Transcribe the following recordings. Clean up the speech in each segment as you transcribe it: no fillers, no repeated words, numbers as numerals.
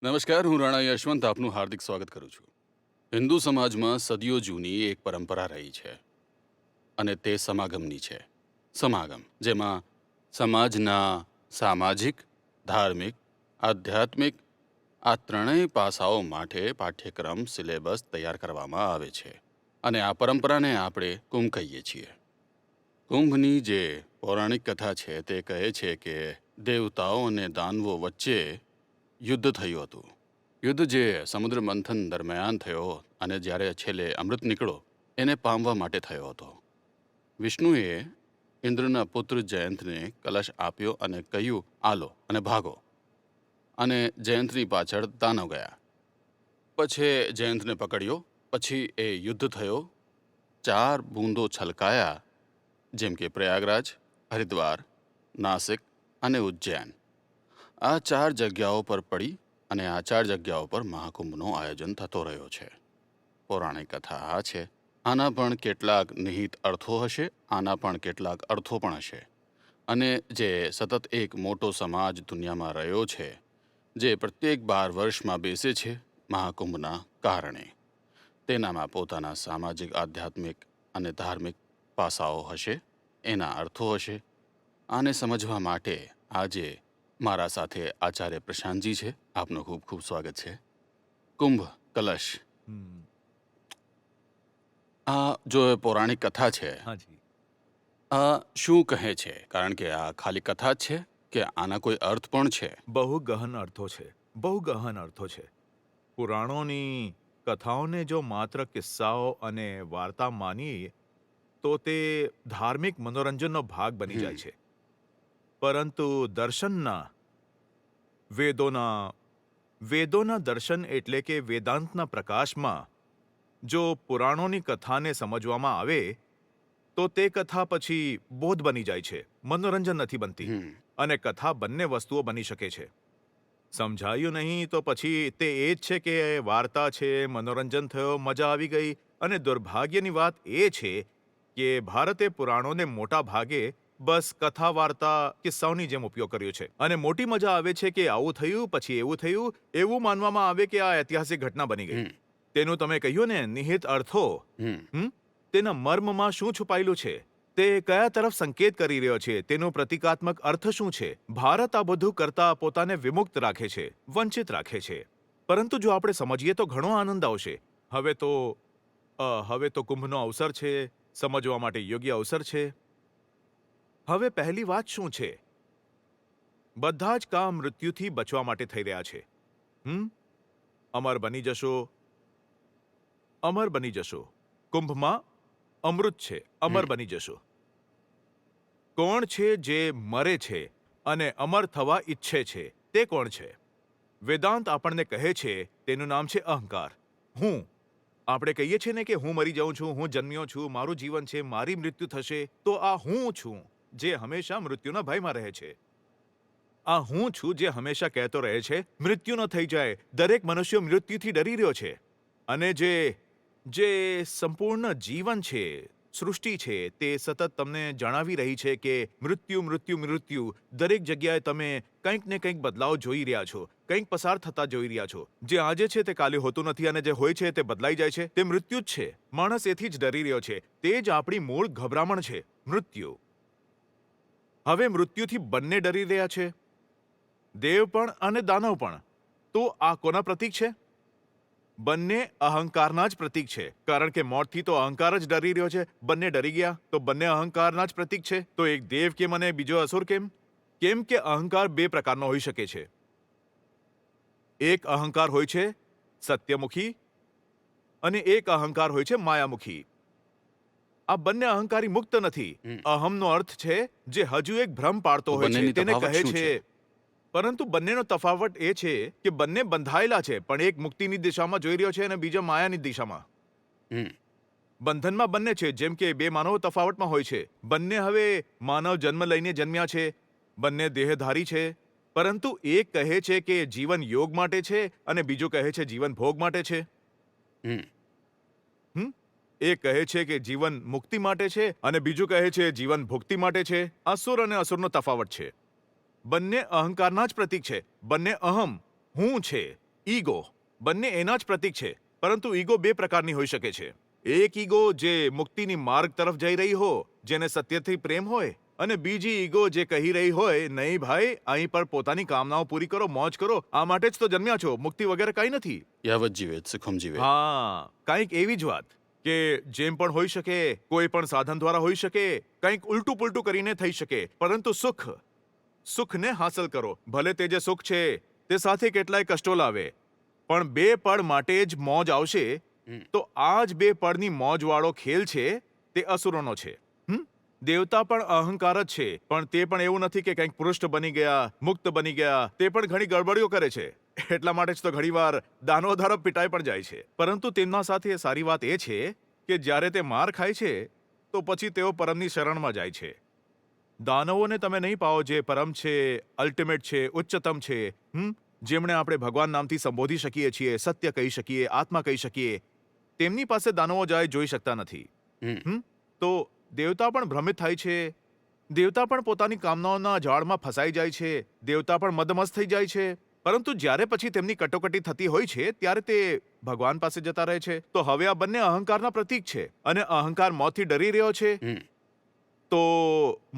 નમસ્કાર, હું રાણા યશવંત આપનું હાર્દિક સ્વાગત કરું છું. હિન્દુ સમાજમાં સદીઓ જૂની એક પરંપરા રહી છે અને તે સમાગમની છે. સમાગમ જેમાં સમાજના સામાજિક, ધાર્મિક, આધ્યાત્મિક આ ત્રણેય પાસાઓ માટે પાઠ્યક્રમ સિલેબસ તૈયાર કરવામાં આવે છે અને આ પરંપરાને આપણે કુંભ કહીએ છીએ. કુંભની જે પૌરાણિક કથા છે તે કહે છે કે દેવતાઓ અને દાનવો વચ્ચે યુદ્ધ થયું હતું. યુદ્ધ જે સમુદ્ર મંથન દરમિયાન થયો અને જ્યારે છેલ્લે અમૃત નીકળો એને પામવા માટે થયો હતો. વિષ્ણુએ ઇન્દ્રના પુત્ર જયંતને કલશ આપ્યો અને કહ્યું, આલો અને ભાગો. અને જયંતની પાછળ દાનવ ગયા. પછી જયંતને પકડ્યો. પછી એ યુદ્ધ થયો. 4 બૂંદો છલકાયા, જેમ કે પ્રયાગરાજ, હરિદ્વાર, નાસિક અને ઉજ્જૈન. આ 4 જગ્યાઓ પર પડી અને આ 4 જગ્યાઓ પર મહાકુંભનું આયોજન થતો રહ્યો છે. પૌરાણિક કથા આ છે. આના પણ કેટલાક નિહિત અર્થો હશે, આના પણ કેટલાક અર્થો પણ હશે. અને જે સતત એક મોટો સમાજ દુનિયામાં રહ્યો છે, જે પ્રત્યેક 12 વર્ષમાં બેસે છે મહાકુંભના કારણે, તેનામાં પોતાના સામાજિક, આધ્યાત્મિક અને ધાર્મિક પાસાઓ હશે, એના અર્થો હશે. આને સમજવા માટે આજે મારા સાથે આચાર્ય પ્રશાંતજી છે. આપનું ખૂબ ખૂબ સ્વાગત છે. કુંભ કલશ, હમ, આ જો પૌરાણિક કથા છે, હાજી. આ શું કહે છે? કારણ કે આ ખાલી કથા જ છે કે આના કોઈ અર્થ પણ છે? બહુ ગહન અર્થો છે. બહુ ગહન અર્થો છે. પુરાણોની કથાઓને જો માત્ર કિસ્સાઓ અને વાર્તા માનીએ તો તે ધાર્મિક મનોરંજનનો ભાગ બની જાય છે. પરંતુ દર્શનના વેદોના દર્શન એટલે કે વેદાંતના પ્રકાશમાં જો પુરાણોની કથાને સમજવામાં આવે તો તે કથા પછી બોધ બની જાય છે, મનોરંજન નથી બનતી. હમ અને કથા બંને વસ્તુઓ બની શકે છે. સમજાયું નહીં તો પછી તે એ જ છે કે વાર્તા છે, મનોરંજન થયો, મજા આવી ગઈ. અને દુર્ભાગ્યની વાત એ છે કે ભારતે પુરાણોને મોટા ભાગે બસ કથા, વાર્તા, કિસ્સાઓની જેમ ઉપયોગ કર્યો છે. અને મોટી મજા આવે છે કે આવું થયું, પછી એવું થયું, એવું માનવામાં આવે કે આ ઐતિહાસિક ઘટના બની ગઈ. હમ તેનું તમે કહ્યું ને નિહિત અર્થો, હમ તેના મર્મમાં શું છુપાયેલું છે, તે કયા તરફ સંકેત કરી રહ્યો છે, તેનો પ્રતિકાત્મક અર્થ શું છે. ભારત આ બધું કરતા પોતાને વિમુક્ત રાખે છે, વંચિત રાખે છે. પરંતુ જો આપણે સમજીએ તો ઘણો આનંદ આવશે. હવે તો કુંભનો અવસર છે, સમજવા માટે યોગ્ય અવસર છે. હવે પહેલી વાત શું છે? બધા જ કામ મૃત્યુથી બચવા માટે થઈ રહ્યા છે. અમર બની જશો, અમર બની જશો. કુંભમાં અમૃત છે, અમર હમ બની જશો. કોણ છે જે મરે છે અને અમર થવા ઈચ્છે છે? તે કોણ છે? વેદાંત આપણને કહે છે તેનું નામ છે અહંકાર. હું. આપણે કહીએ છીએ ને કે હું મરી જાઉં છું, હું જન્મ્યો છું, મારું જીવન છે, મારી મૃત્યુ થશે. તો આ હું છું જે હંમેશા મૃત્યુના ભયમાં રહે છે. આ હું છું જે હંમેશા કહેતો રહે છે મૃત્યુ ન થઈ જાય. દરેક મનુષ્ય મૃત્યુથી ડરી રહ્યો છે. અને જે સંપૂર્ણ જીવન છે, સૃષ્ટિ છે, તે સતત તમને જણાવી રહી છે કે મૃત્યુ, મૃત્યુ, મૃત્યુ. દરેક જગ્યાએ તમે કંઈક ને કંઈક બદલાવ જોઈ રહ્યા છો, કંઈક પસાર થતા જોઈ રહ્યા છો. જે આજે છે તે કાલે હોતું નથી અને જે હોય છે તે બદલાઈ જાય છે. તે મૃત્યુ જ છે. માણસ એથી જ ડરી રહ્યો છે. તે જ આપણી મૂળ ગભરામણ છે, મૃત્યુ. હવે મૃત્યુથી બંને ડરી રહ્યા છે, દેવ પણ અને દાનવ પણ. તો આ કોના પ્રતીક છે? બંને અહંકારના જ પ્રતીક છે. કારણ કે મોતથી તો અહંકાર જ ડરી રહ્યો છે. બંને ડરી ગયા તો બંને અહંકારના જ પ્રતીક છે. તો એક દેવ કેમ અને બીજો અસુર કેમ? કેમ કે અહંકાર 2 પ્રકારનો હોઈ શકે છે. એક અહંકાર હોય છે સત્યમુખી અને એક અહંકાર હોય છે માયામુખી. આ બંને અહંકારી મુક્ત નથી. હમ અહમનો અર્થ છે જે હજુ એક ભ્રમ પાડતો તો હોય છે, બંનેની તેને તફાવત કહે શું છે. છે? પરંતુ બંનેનો તફાવત એ છે કે બંને બંધાયેલા છે, પણ એક મુક્તિની દિશામાં જોઈ રહ્યો છે અને બીજો માયાની દિશામાં. હમ બંધનમાં બંને છે. જેમ કે 2 માનવો તફાવતમાં હોય છે. બંને હવે માનવ જન્મ લઈને જન્મ્યા છે, બંને દેહધારી છે. પરંતુ એક કહે છે કે જીવન યોગ માટે છે અને બીજું કહે છે જીવન ભોગ માટે છે. હમ હમ એક કહે છે કે જીવન મુક્તિ માટે છે અને બીજું કહે છે જીવન ભુક્તિ માટે છે. અસુર અને અસુરનો તફાવત છે. બંને અહંકારના જ પ્રતીક છે. બંને અહમ, હું છે, ઈગો બંને એના જ પ્રતીક છે, પરંતુ ઈગો બે પ્રકારની હોઈ શકે છે. એક ઈગો જે મુક્તિની માર્ગ તરફ જઈ રહી હો, જેને સત્યથી પ્રેમ હોય, અને બીજી ઈગો જે કહી રહી હોય, નહીં ભાઈ, અહીં પર પોતાની કામનાઓ પૂરી કરો, મોજ કરો, આ માટે જ તો જન્મ્યા છો, મુક્તિ વગેરે કંઈ નથી. યાવત જીવેત સુખમ જીવેત. હા, કંઈક એવી જ વાત કે જેમ પણ હોઈ શકે, કોઈ પણ સાધન દ્વારા હોઈ શકે, કંઈક ઉલટું પુલટું કરીને થઈ શકે, પરંતુ સુખને હાંસલ કરો. ભલે તે જે સુખ છે તે સાથે કેટલાય કષ્ટો લાવે, પણ બે પળ માટે જ મોજ આવશે. તો આ જ બે પળની મોજવાળો ખેલ છે તે અસુરોનો છે. દેવતા પણ અહંકાર જ છે, પણ તે પણ એવું નથી કે કંઈક પૃષ્ઠ બની ગયા, મુક્ત બની ગયા. તે પણ ઘણી ગડબડીઓ કરે છે. એટલા માટે જ તો ઘણીવાર દાનવો દ્વારા પિટાઈ પણ જાય છે. પરંતુ તેમના સાથે સારી વાત એ છે કે જ્યારે તે માર ખાય છે તો પછી તેઓ પરમની શરણમાં જાય છે. દાનવોને તમે નહીં પાઓ જે પરમ છે, અલ્ટિમેટ છે, ઉચ્ચતમ છે, જેમણે આપણે ભગવાન નામથી સંબોધી શકીએ છીએ, સત્ય કહી શકીએ, આત્મા કહી શકીએ. તેમની પાસે દાનવો જાય જોઈ શકતા નથી. તો દેવતા પણ ભ્રમિત થાય છે. દેવતા પણ પોતાની કામનાઓના જાળમાં ફસાઈ જાય છે. દેવતા પણ મદમસ્ત થઈ જાય છે. પરંતુ જ્યારે પછી તેમની કટોકટી થતી હોય છે ત્યારે તે ભગવાન પાસે જતા રહે છે. તો હવે આ બંને અહંકારના પ્રતીક છે, અને અહંકાર મોતથી ડરી રહ્યો છે. તો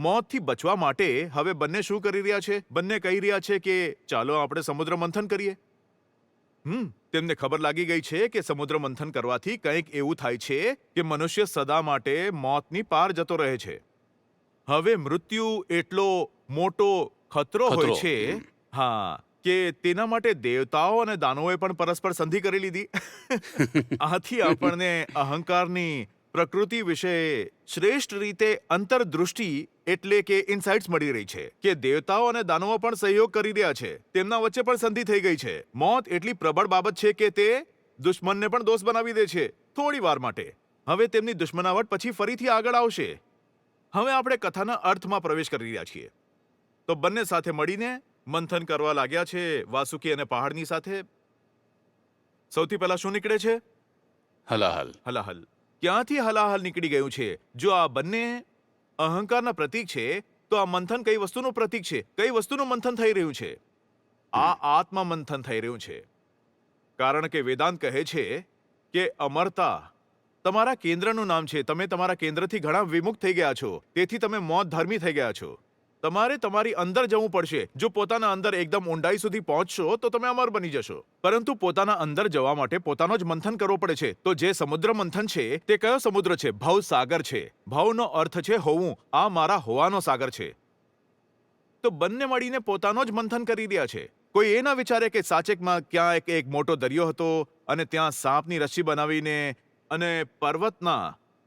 મોતથી બચવા માટે હવે બંને શું કરી રહ્યા છે? બંને કહી રહ્યા છે કે ચાલો આપણે સમુદ્ર મંથન કરીએ. તેમને ખબર લાગી ગઈ છે કે સમુદ્ર મંથન કરવાથી કંઈક એવું થાય છે કે મનુષ્ય સદા માટે મોતની પાર જતો રહે છે. હવે મૃત્યુ એટલો મોટો ખતરો હોય છે, હા, કે તેના માટે દેવતાઓ અને દાનવોએ પણ પરસ્પર સંધિ કરી લીધી. આથી આપણને અહંકારની પ્રકૃતિ વિશે શ્રેષ્ઠ રીતે અંતરદૃષ્ટિ એટલે કે ઇનસાઇટ્સ મળી રહી છે કે દેવતાઓ અને દાનવો પણ સહયોગ કરી રહ્યા છે. તેમના વચ્ચે પણ સંધિ થઈ ગઈ છે. મોત એટલી પ્રબળ બાબત છે કે તે દુશ્મનને પણ દોસ્ત બનાવી દે છે થોડી વાર માટે. હવે તેમની દુશ્મનાવટ પછી ફરીથી આગળ આવશે. હવે આપણે કથાના અર્થમાં પ્રવેશ કરી રહ્યા છીએ. તો બંને સાથે મળીને મંથન કરવા લાગ્યા છે, વાસુકી અને પહાડની સાથે. સૌથી પહેલા શું નીકળે છે? હલાહલ. ક્યાંથી હલાહલ નીકળી ગયું છે? જો આ બંને અહંકારના પ્રતીક છે, તો આ મંથન કઈ વસ્તુનું પ્રતીક છે? કઈ વસ્તુનું મંથન થઈ રહ્યું છે? આ આત્મા મંથન થઈ રહ્યું છે. કારણ કે વેદાંત કહે છે કે અમરતા તમારા કેન્દ્રનું નામ છે. તમે તમારા કેન્દ્રથી ઘણા વિમુખ થઈ ગયા છો, તેથી તમે મોત ધર્મી થઈ ગયા છો. તમારે તમારી અંદર જવું પડશે. જો પોતાના અંદર એકદમ ઊંડાઈ સુધી પહોંચશો તો તમે અમર બની જશો. પરંતુ પોતાના અંદર જવા માટે પોતાનો જ મંથન કરવો પડે છે. તો જે સમુદ્ર મંથન છે તે કયો સમુદ્ર છે? ભવસાગર છે. ભવનો અર્થ છે હોવું. આ મારા હોવાનો સાગર છે. તો બંને મળીને પોતાનો જ મંથન કરી રહ્યા છે. કોઈ એ ના વિચારે કે સાચેકમાં ક્યાંક એક મોટો દરિયો હતો અને ત્યાં સાપની રસ્સી બનાવીને અને પર્વતના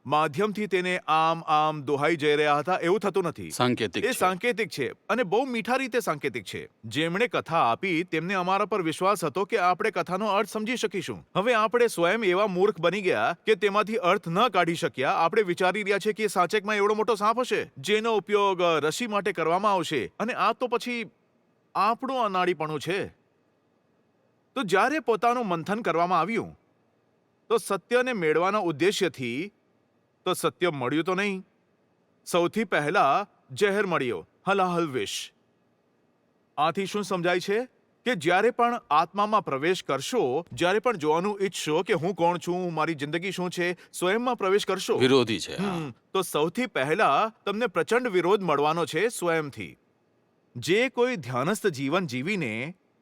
માધ્યમથી તેને આમ દોહાઈ જઈ રહ્યા હતા. એવું થતું નથી. સાંકેતિક એ સાંકેતિક છે, અને બહુ મીઠા રીતે સાંકેતિક છે. જેમણે કથા આપી તેમને અમારા પર વિશ્વાસ હતો કે આપણે કથાનો અર્થ સમજી શકીશું. હવે આપણે સ્વયં એવા મૂર્ખ બની ગયા કે તેમાંથી અર્થ ન કાઢી શક્યા. આપણે વિચારી રહ્યા છે કે સાંચેકમાં એવડો મોટો સાપ હશે જેનો ઉપયોગ રસી માટે કરવામાં આવશે, અને આ તો પછી આપણું અનાડીપણું છે. તો જ્યારે પોતાનું મંથન કરવામાં આવ્યું તો સત્યને મેળવાના ઉદ્દેશ્યથી તો સત્ય મળ્યું તો નહીં. સૌથી પહેલા ઝેર મળ્યો, હલાહલ વિષ. આથી શું સમજાય છે કે જ્યારે પણ આત્મામાં પ્રવેશ કરશો, જ્યારે પણ જોવાનું ઈચ્છશો કે હું કોણ છું, મારી જિંદગી શું છે, સ્વયંમાં પ્રવેશ કરશો, વિરોધી છે. તો સૌથી પહેલા તમને પ્રચંડ વિરોધ મળવાનો છે સ્વયંથી. જે કોઈ ધ્યાનસ્થ જીવન જીવીને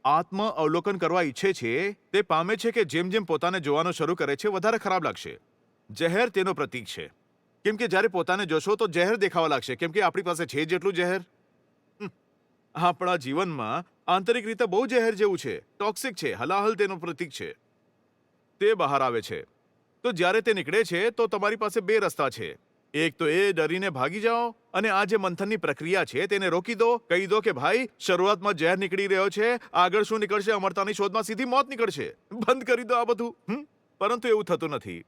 આત્મ અવલોકન કરવા ઈચ્છે છે તે પામે છે કે જેમ જેમ પોતાને જોવાનું શરૂ કરે છે વધારે ખરાબ લાગશે. ઝેર તેનો પ્રતીક છે. કેમ કે જ્યારે પોતાને જોશો તો ઝેર દેખાવા લાગશે. કેમ કે આપણી પાસે છે જેટલું ઝેર. આપણા જીવનમાં આંતરિક રીતે બહુ ઝેર જેવું છે, ટોક્સિક છે. હલાહલ તેનો પ્રતીક છે. તે બહાર આવે છે. તો જ્યારે તે નીકળે છે તો તમારી પાસે બે રસ્તા છે. એક તો એ ડરીને ભાગી જાઓ અને આ જે મંથનની પ્રક્રિયા છે તેને રોકી દો. કહી દો કે ભાઈ, શરૂઆતમાં ઝેર નીકળી રહ્યો છે, આગળ શું નીકળશે? અમરતાની શોધમાં સીધી મોત નીકળશે. બંધ કરી દો આ બધું. પરંતુ એવું થતું નથી.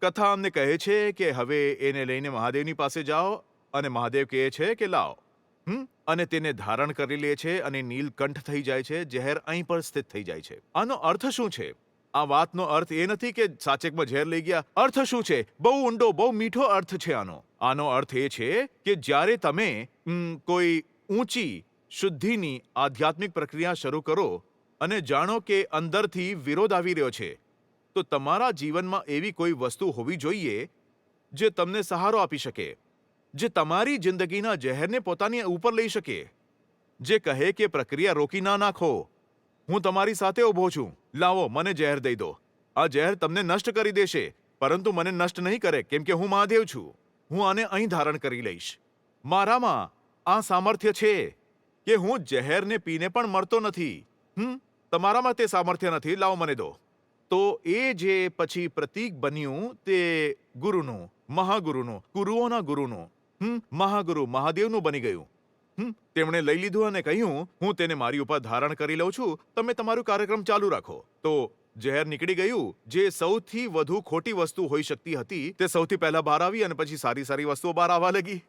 કથા અમને કહે છે કે હવે એને લઈને મહાદેવની પાસે જાઓ, અને મહાદેવ કહે છે કે લાવો, અને તેને ધારણ કરી લે છે અને નીલકંઠ થઈ જાય છે. ઝેર અહીં પર સ્થિત થઈ જાય છે. આનો અર્થ શું છે? આ વાતનો અર્થ એ નથી કે સાચેકમાં ઝેર લઈ ગયા. અર્થ શું છે? બહુ ઊંડો, બહુ મીઠો અર્થ છે આનો. આનો અર્થ એ છે કે જ્યારે તમે કોઈ ઊંચી શુદ્ધિની આધ્યાત્મિક પ્રક્રિયા શરૂ કરો અને જાણો કે અંદરથી વિરોધ આવી રહ્યો છે, તો તમારા જીવનમાં એવી કોઈ વસ્તુ હોવી જોઈએ જે તમને સહારો આપી શકે, જે તમારી જિંદગીના ઝેરને પોતાની ઉપર લઈ શકે, જે કહે કે પ્રક્રિયા રોકી ના નાખો, હું તમારી સાથે ઊભો છું, લાવો મને ઝેર દઈ દો, આ ઝેર તમને નષ્ટ કરી દેશે, પરંતુ મને નષ્ટ નહીં કરે, કેમ કે હું મહાદેવ છું, હું આને અહીં ધારણ કરી લઈશ. મારામાં આ સામર્થ્ય છે કે હું ઝેરને પીને પણ મરતો નથી. તમારામાં તે સામર્થ્ય નથી, લાવો મને દો. તો એ જે પછી પ્રતીક બન્યું તે ગુરુનું, મહાગુરુનું, ગુરુઓના ગુરુનું, મહાગુરુ મહાદેવનું બની ગયું. તેમણે લઈ લીધું અને કહ્યું, હું તેને મારી ઉપર ધારણ કરી લઉં છું, તમે તમારું કાર્યક્રમ ચાલુ રાખો. તો ઝેર નીકળી ગયું. જે સૌથી વધુ ખોટી વસ્તુ હોઈ શકતી હતી તે સૌથી પહેલા બહાર આવી અને પછી સારી સારી વસ્તુઓ બહાર આવવા લાગી.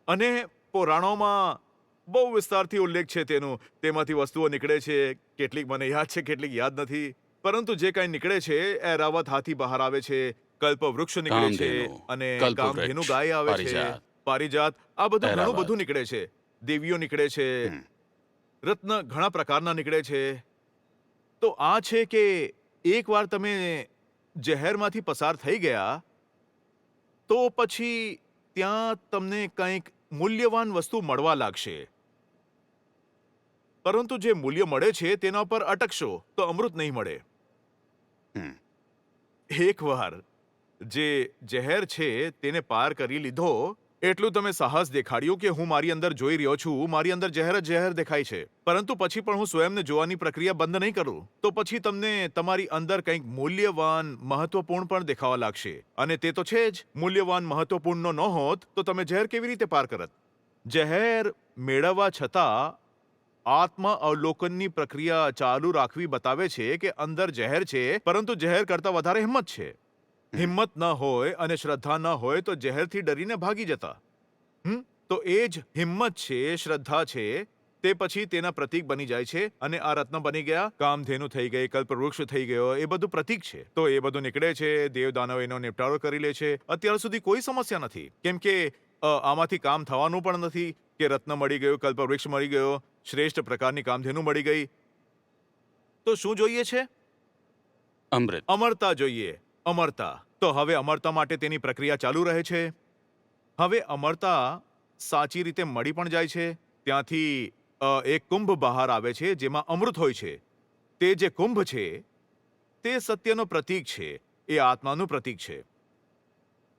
અને પુરાણોમાં બહુ વિસ્તારથી ઉલ્લેખ છે તેનું. તેમાંથી વસ્તુઓ નીકળે છે, કેટલીક મને યાદ છે, કેટલીક યાદ નથી, પરંતુ જે કાંઈ નીકળે છે એરાવત હાથી બહાર આવે છે, કલ્પવૃક્ષ નીકળે છે, અને કામધેનુ ગાય આવે છે, પારિજાત, આ બધું ઘણું બધું નીકળે છે. દેવીઓ નીકળે છે, રત્ન ઘણા પ્રકારના નીકળે છે. તો આ છે કે એકવાર તમે ઝેરમાંથી પસાર થઈ ગયા તો પછી ત્યાં તમને કંઈક મૂલ્યવાન વસ્તુ મળવા લાગશે, પરંતુ જે મૂલ્ય મળે છે તેના પર અટકશો તો અમૃત નહીં મળે. એકવાર જે ઝેર છે તેને પાર કરી લીધો, એટલું તમે સાહસ દેખાડ્યું કે હું મારી અંદર જોઈ રહ્યો છું, મારી અંદર ઝેર જ ઝેર દેખાય છે, પરંતુ પછી પણ હું સ્વયંને જોવાની પ્રક્રિયા બંધ નહીં કરું, તો પછી તમને તમારી અંદર કંઈક મૂલ્યવાન મહત્વપૂર્ણ પણ દેખાવા લાગશે. અને તે તો છે જ. મૂલ્યવાન મહત્વપૂર્ણનો ન હોત તો તમે ઝેર કેવી રીતે પાર કરત? ઝેર મેળવવા છતાં આત્મ અવલોકનની પ્રક્રિયા ચાલુ રાખવી બતાવે છે કે અંદર ઝેર છે, પરંતુ ઝેર કરતાં વધારે હિંમત છે. હિંમત ન હોય અને શ્રદ્ધા ન હોય તો ઝેરથી ડરીને ભાગી જતા. તો એ જ હિંમત છે, શ્રદ્ધા છે, તે પછી તેના પ્રતીક બની જાય છે. અને આ રત્ન બની ગયા, કામધેનુ થઈ ગઈ, કલ્પવૃક્ષ થઈ ગયો, એ બધું પ્રતીક છે. તો એ બધું નીકળે છે, દેવ દાનવ એનો નિપટારો કરી લે છે. અત્યાર સુધી કોઈ સમસ્યા નથી, કેમ કે આમાંથી કામ થવાનું પણ નથી કે રત્ન મળી ગયો, કલ્પવૃક્ષ મળી ગયો, શ્રેષ્ઠ પ્રકારની કામધેનુ મળી ગઈ. તો શું જોઈએ છે? અમૃત. અમરતા જોઈએ, અમરતા. તો હવે અમરતા માટે તેની પ્રક્રિયા ચાલુ રહે છે. હવે અમરતા સાચી રીતે મળી પણ જાય છે. ત્યાંથી એક કુંભ બહાર આવે છે જેમાં અમૃત હોય છે. તે જે કુંભ છે તે સત્યનો પ્રતીક છે, એ આત્માનું પ્રતીક છે,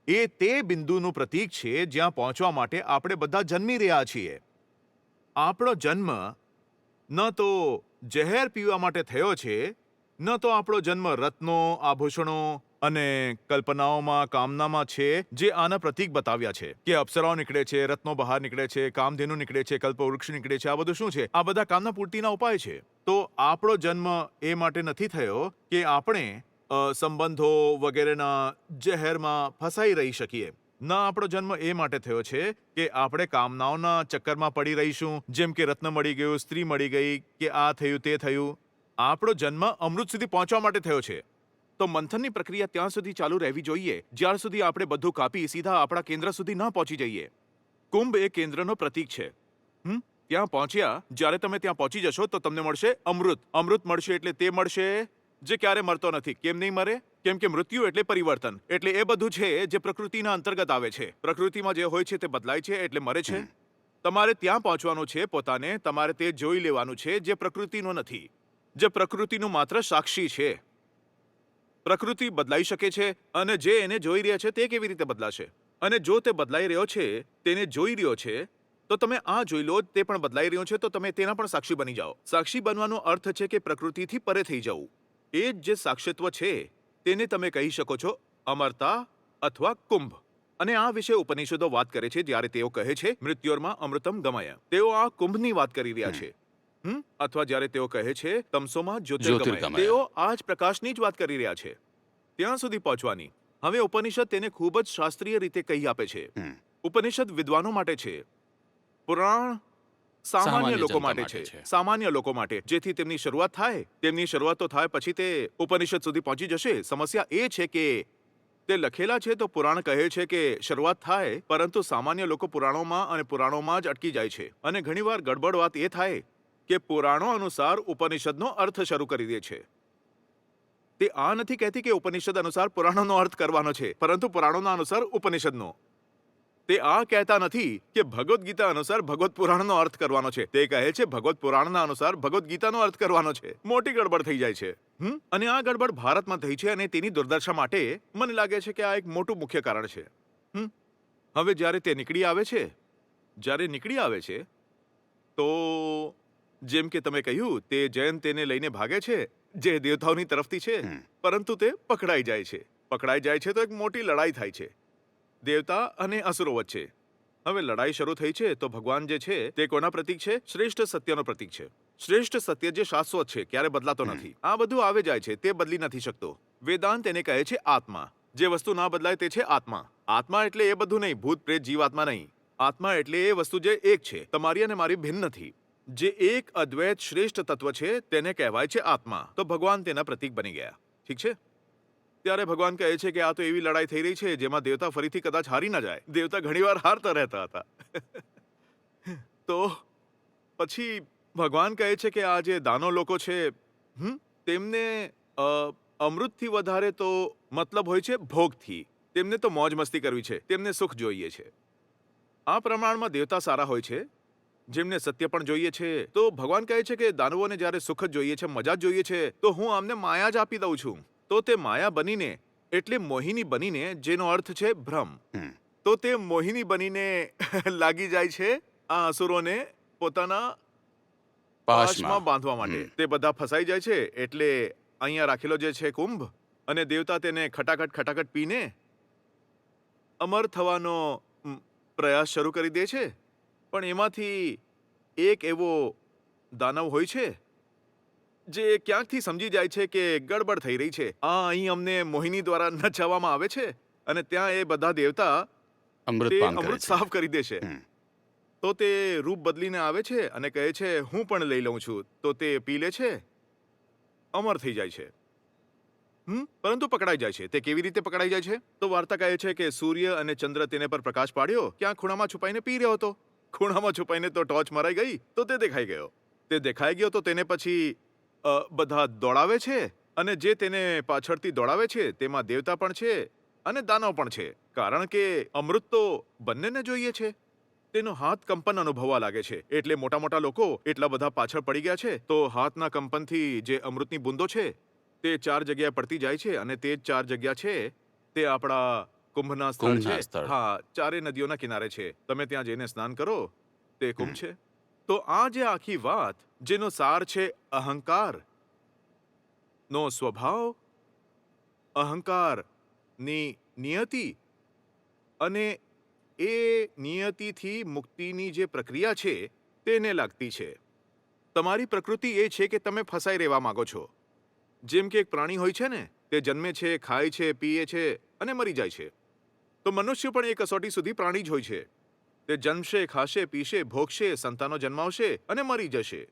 એ તે બિંદુનું પ્રતીક છે જ્યાં પહોંચવા માટે આપણે બધા જન્મી રહ્યા છીએ. આપણો જન્મ ન તો ઝેર પીવા માટે થયો છે, ન તો આપણો જન્મ રત્નો, આભૂષણો અને કલ્પનાઓમાં, કામનામાં છે, જે આના પ્રતીક બતાવ્યા છે કે અપ્સરાઓ નીકળે છે, રત્નો બહાર નીકળે છે, કામધેનુ નીકળે છે, કલ્પવૃક્ષ નીકળે છે. આ બધું શું છે? આ બધા કામના પૂર્તિના ઉપાય છે. તો આપણો જન્મ એ માટે નથી થયો કે આપણે સંબંધો વગેરેના ઝેરમાં ફસાઈ રહી શકીએ. ના, આપણો જન્મ એ માટે થયો છે કે આપણે કામનાઓના ચક્કરમાં પડી રહીશું, જેમ કે રત્ન મળી ગયું, સ્ત્રી મળી ગઈ, કે આ થયું તે થયું. આપણો જન્મ અમૃત સુધી પહોંચવા માટે થયો છે. તો મંથનની પ્રક્રિયા ત્યાં સુધી ચાલુ રહેવી જોઈએ જ્યાર સુધી આપણે બધું કાપી સીધા આપણા કેન્દ્ર સુધી ન પહોંચી જઈએ. કુંભ એ કેન્દ્રનો પ્રતીક છે. ત્યાં પહોંચ્યા, જ્યારે તમે ત્યાં પહોંચી જશો તો તમને મળશે અમૃત. અમૃત મળશે એટલે તે મળશે જે ક્યારે મરતો નથી. કેમ નહીં મરે? કેમ કે મૃત્યુ એટલે પરિવર્તન. એટલે એ બધું છે જે પ્રકૃતિના અંતર્ગત આવે છે. પ્રકૃતિમાં જે હોય છે તે બદલાય છે, એટલે મરે છે. તમારે ત્યાં પહોંચવાનું છે પોતાને. તમારે તે જોઈ લેવાનું છે જે પ્રકૃતિનો નથી, જે પ્રકૃતિનું માત્ર સાક્ષી છે. પ્રકૃતિ બદલાઈ શકે છે, અને જે એને જોઈ રહ્યા છે તે કેવી રીતે બદલાશે? અને જો તે બદલાઈ રહ્યો છે, તેને જોઈ રહ્યો છે, તો તમે આ જોઈ લો, તે પણ બદલાઈ રહ્યો છે, તો તમે તેના પણ સાક્ષી બની જાઓ. સાક્ષી બનવાનો અર્થ છે કે પ્રકૃતિથી પરે થઈ જવું. એ જ જે સાક્ષિત્વ છે તેને તમે કહી શકો છો અમરતા અથવા કુંભ. અને આ વિશે ઉપનિષદો વાત કરે છે જ્યારે તેઓ કહે છે મૃત્યોર્માં અમૃતમ ગમય. તેઓ આ કુંભની વાત કરી રહ્યા છે. અથવા જ્યારે તેઓ કહે છે તમસોમાં જ્યોતિર્ગમય, તેઓ આ જ પ્રકાશની જ વાત કરી રહ્યા છે. ત્યાં સુધી પહોંચવાની. હવે ઉપનિષદ તેને ખૂબ જ શાસ્ત્રીય રીતે કહી આપે છે. ઉપનિષદ વિદ્વાનો માટે છે, પુરાણ સામાન્ય લોકો માટે છે. સામાન્ય લોકો માટે, જેથી તેમની શરૂઆત થાય. તેમની શરૂઆત તો થાય, પછી તે ઉપનિષદ સુધી પહોંચી જશે. સમસ્યા એ છે કે તે લખેલા છે તો પુરાણ કહે છે કે શરૂઆત થાય, પરંતુ સામાન્ય લોકો પુરાણોમાં અને પુરાણોમાં જ અટકી જાય છે. અને ઘણીવાર ગડબડ વાત એ થાય કે પુરાણો અનુસાર ઉપનિષદનો અર્થ શરૂ કરી દે છે. તે આ નથી કહેતી કે ઉપનિષદ અનુસાર પુરાણોનો અર્થ કરવાનો છે, પરંતુ પુરાણોના અનુસાર ઉપનિષદનો. તે આ કહેતા નથી કે ભગવદ્ ગીતા અનુસાર ભગવત પુરાણનો અર્થ કરવાનો છે. તે કહે છે ભગવત પુરાણના અનુસાર ભગવદ્ ગીતાનો અર્થ કરવાનો છે. મોટી ગડબડ થઈ જાય છે. અને આ ગડબડ ભારતમાં થઈ છે, અને તેની દુર્દશા માટે મને લાગે છે કે આ એક મોટું મુખ્ય કારણ છે. હવે જ્યારે તે નીકળી આવે છે તો જેમ કે તમે કહ્યું, તે જૈન તેને લઈને ભાગે છે, જે દેવતાઓની તરફથી છે, પરંતુ તે પકડાઈ જાય છે તો એક મોટી લડાઈ થાય છે દેવતા અને અસુરો વચ્ચે. હવે લડાઈ શરૂ થઈ છે તો ભગવાન જે છે તે કોના પ્રતીક છે? શ્રેષ્ઠ સત્યનો પ્રતીક છે. શ્રેષ્ઠ સત્ય જે શાશ્વત છે, ક્યારે બદલાતો નથી. આ બધું આવે જાય છે, તે બદલી નથી શકતો. વેદાંત તેને કહે છે આત્મા. જે વસ્તુ ના બદલાય તે છે આત્મા. આત્મા એટલે એ બધું નહીં, ભૂત પ્રેત જીવાત્મા નહીં. આત્મા એટલે એ વસ્તુ જે એક છે, તમારી અને મારી ભિન્ન નથી. જે એક અદ્વૈત શ્રેષ્ઠ તત્વ છે તેને કહેવાય છે આત્મા. તો ભગવાન તેના પ્રતીક બની ગયા. ઠીક છે. ત્યારે ભગવાન કહે છે કે આ તો એવી લડાઈ થઈ રહી છે જેમાં દેવતા ફરીથી કદાચ હારી ના જાય. દેવતા ઘણીવાર હારતા રહેતા હતા. તો પછી ભગવાન કહે છે કે આ જે દાનો લોકો છે, તેમને અમૃતથી વધારે તો મતલબ હોય છે ભોગથી. તેમને તો મોજ મસ્તી કરવી છે, તેમને સુખ જોઈએ છે. આ પ્રમાણમાં દેવતા સારા હોય છે, જેમને સત્ય પણ જોઈએ છે. તો ભગવાન કહે છે કે દાનવોને જ્યારે સુખ જ જોઈએ છે, મજા જ જોઈએ છે, તો હું આમને માયા જ આપી દઉં છું. તો તે માયા બનીને, એટલે મોહિની બનીને, જેનો અર્થ છે ભ્રમ. તો તે મોહિની બનીને લાગી જાય છે આ અસુરોને પોતાના પાશમાં બાંધવા માટે. તે બધા ફસાઈ જાય છે. એટલે અહીંયા રાખેલો જે છે કુંભ, અને દેવતા તેને ખટાખટ પીને અમર થવાનો પ્રયાસ શરૂ કરી દે છે. પણ એમાંથી એક એવો દાનવ હોય છે જે ક્યાંકથી સમજી જાય છે કે ગડબડ થઈ રહી છે. અહીં અમને મોહિની દ્વારા નચાવવામાં આવે છે, અને ત્યાં એ બધા દેવતા અમૃત સાફ કરી દે છે. તો તે રૂપ બદલીને આવે છે અને કહે છે હું પણ લઈ લઉં છું. તો તે પી લે છે, અમર થઈ જાય છે. પરંતુ પકડાઈ જાય છે. તે કેવી રીતે પકડાઈ જાય છે? તો વાર્તા કહે છે કે સૂર્ય અને ચંદ્ર તેને પર પ્રકાશ પાડ્યો. ક્યાં ખૂણામાં છુપાઈને પી રહ્યો હતો. ખૂણામાં છુપાઈને તો ટોર્ચ મરાઈ ગઈ, તો તે દેખાઈ ગયો. તો તેને પછી બધા દોડાવે છે, અને જે તેને પાછળથી દોડાવે છે તેમાં દેવતા પણ છે અને દાનવ પણ છે. કારણ કે અમૃત તો બંનેને જોઈએ છે. તેનો હાથ કંપન અનુભવવા લાગે છે. એટલે મોટા મોટા લોકો એટલા બધા પાછળ પડી ગયા છે. તો હાથના કંપનથી જે અમૃતની બૂંદો છે તે 4 જગ્યાએ પડતી જાય છે, અને તે 4 જગ્યા છે તે આપણા કુંભના સ્થળ છે. હા, 4 નદીઓના કિનારે છે. તમે ત્યાં જઈને સ્નાન કરો, તે કુંભ છે. તો આ જે આખી વાત, જેનો સાર છે અહંકાર નો સ્વભાવ, અહંકારની નિયતિ, અને એ નિયતિથી મુક્તિની જે પ્રક્રિયા છે તેને લાગતી છે. તમારી પ્રકૃતિ એ છે કે તમે ફસાઈ રહેવા માંગો છો. જેમ કે એક પ્રાણી હોય છે ને, તે જન્મે છે, ખાય છે, પીએ છે અને મરી જાય છે. તો મનુષ્ય પણ એ કસોટી સુધી પ્રાણી જ હોય છે. તે જન્મશે, ખાશે, પીશે, ભોગશે, સંતાનો જન્માવશે અને મરી જશે.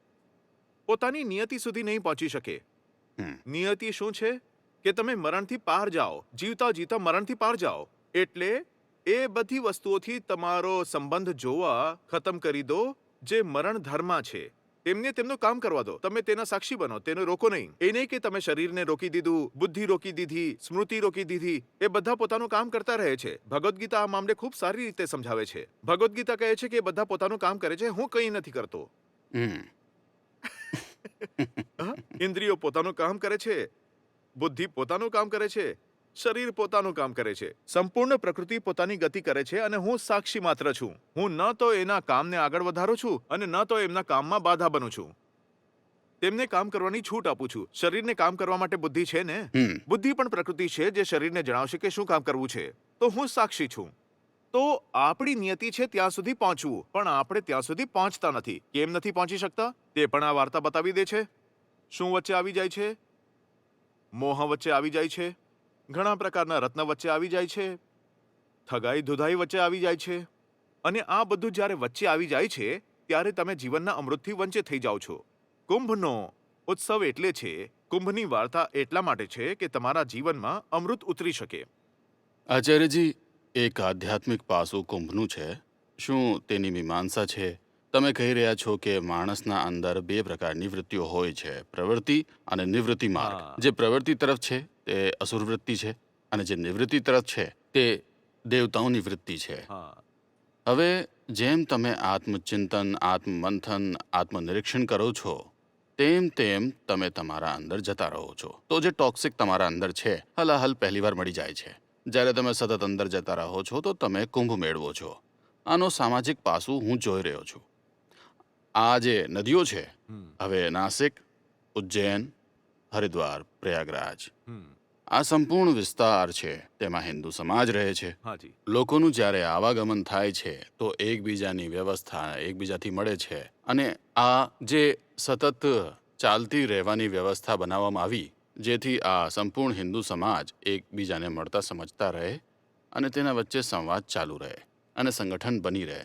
પોતાની નિયતિ સુધી નહીં પહોંચી શકે. નિયતિ શું છે? કે તમે મરણથી પાર જાઓ, જીવતા જીવતા મરણથી પાર જાઓ. એટલે એ બધી વસ્તુઓથી તમારો સંબંધ જોવા ખતમ કરી દો જે મરણ ધર્મા છે. તેમને તેમનું કામ કરવા દો. તમે તેના સાક્ષી બનો, તેને રોકો નહીં. એ નહીં કે તમે શરીરને રોકી દીધું, બુદ્ધિ રોકી દીધી, સ્મૃતિ રોકી દીધી. એ બધા પોતાનું કામ કરતા રહે છે. ભગવદ્ ગીતા આ મામલે ખૂબ સારી રીતે સમજાવે છે. ભગવદ્ ગીતા કહે છે કે એ બધા પોતાનું કામ કરે છે, હું કંઈ નથી કરતો. ઇન્દ્રિયો પોતાનું કામ કરે છે, બુદ્ધિ પોતાનું કામ કરે છે, શરીર પોતાનું કામ કરે છે. સંપૂર્ણ પ્રકૃતિ પોતાની ગતિ કરે છે, અને હું સાક્ષી માત્ર છું. હું ન તો એના કામને આગળ વધારું છું, અને ન તો એમના કામમાં બાધા બનું છું. તેમને કામ કરવાની છૂટ આપું છું. શરીરને કામ કરવા માટે બુદ્ધિ છે ને. બુદ્ધિ પણ પ્રકૃતિ છે જે શરીરને જણાવશે કે શું કામ કરવું છે. તો હું સાક્ષી છું. તો આપણી નિયતિ છે ત્યાં સુધી પહોંચવું, પણ આપણે ત્યાં સુધી પહોંચતા નથી. કેમ નથી પહોંચી શકતા? તે પણ આ વાર્તા બતાવી દે છે. શું વચ્ચે આવી જાય છે? મોહ વચ્ચે આવી જાય છે. ઘણા પ્રકારના રત્ન વચ્ચે આવી જાય છે. ઠગાઈ ધુધાઈ વચ્ચે આવી જાય છે. અને આ બધું જ્યારે વચ્ચે આવી જાય છે ત્યારે તમે જીવનના અમૃતથી વંચિત થઈ જાઓ છો. કુંભનો ઉત્સવ એટલે છે, કુંભની વાર્તા એટલા માટે છે કે તમારા જીવનમાં અમૃત ઉતરી શકે. આચાર્યજી, એક આધ્યાત્મિક પાસું કુંભનું છે. શું તેની મીમાંસા છે? તમે કહી રહ્યા છો કે માણસના અંદર બે પ્રકારની વૃત્તિઓ હોય છે, પ્રવૃત્તિ અને નિવૃત્તિ માર્ગ. હા. જે પ્રવૃત્તિ તરફ છે તે અસુર વૃત્તિ છે અને જે નિવૃત્તિ તરફ છે તે દેવતાઓની વૃત્તિ છે. હા. હવે જેમ તમે આત્મચિંતન, આત્મમંથન, આત્મનિરીક્ષણ કરો છો તેમ તેમ તમે તમારા અંદર જતા રહો છો. તો જે ટોક્સિક તમારા અંદર છે હલાહલ પહેલીવાર મળી જાય છે. જ્યારે તમે સતત અંદર જતા રહો છો તો તમે કુંભ મેળવો છો. આનો સામાજિક પાસું હું જોઈ રહ્યો છું. આ જે નદીઓ છે, હમ. હવે નાસિક, ઉજ્જૈન, હરિદ્વાર, પ્રયાગરાજ, હમ. આ સંપૂર્ણ વિસ્તાર છે તેમાં હિન્દુ સમાજ રહે છે. હાજી. લોકોનું જ્યારે આવાગમન થાય છે તો એકબીજાની વ્યવસ્થા એકબીજાથી મળે છે અને આ જે સતત ચાલતી રહેવાની વ્યવસ્થા બનાવવામાં આવી જેથી આ સંપૂર્ણ હિન્દુ સમાજ એકબીજાને મળતા સમજતા રહે અને તેના વચ્ચે સંવાદ ચાલુ રહે અને સંગઠન બની રહે.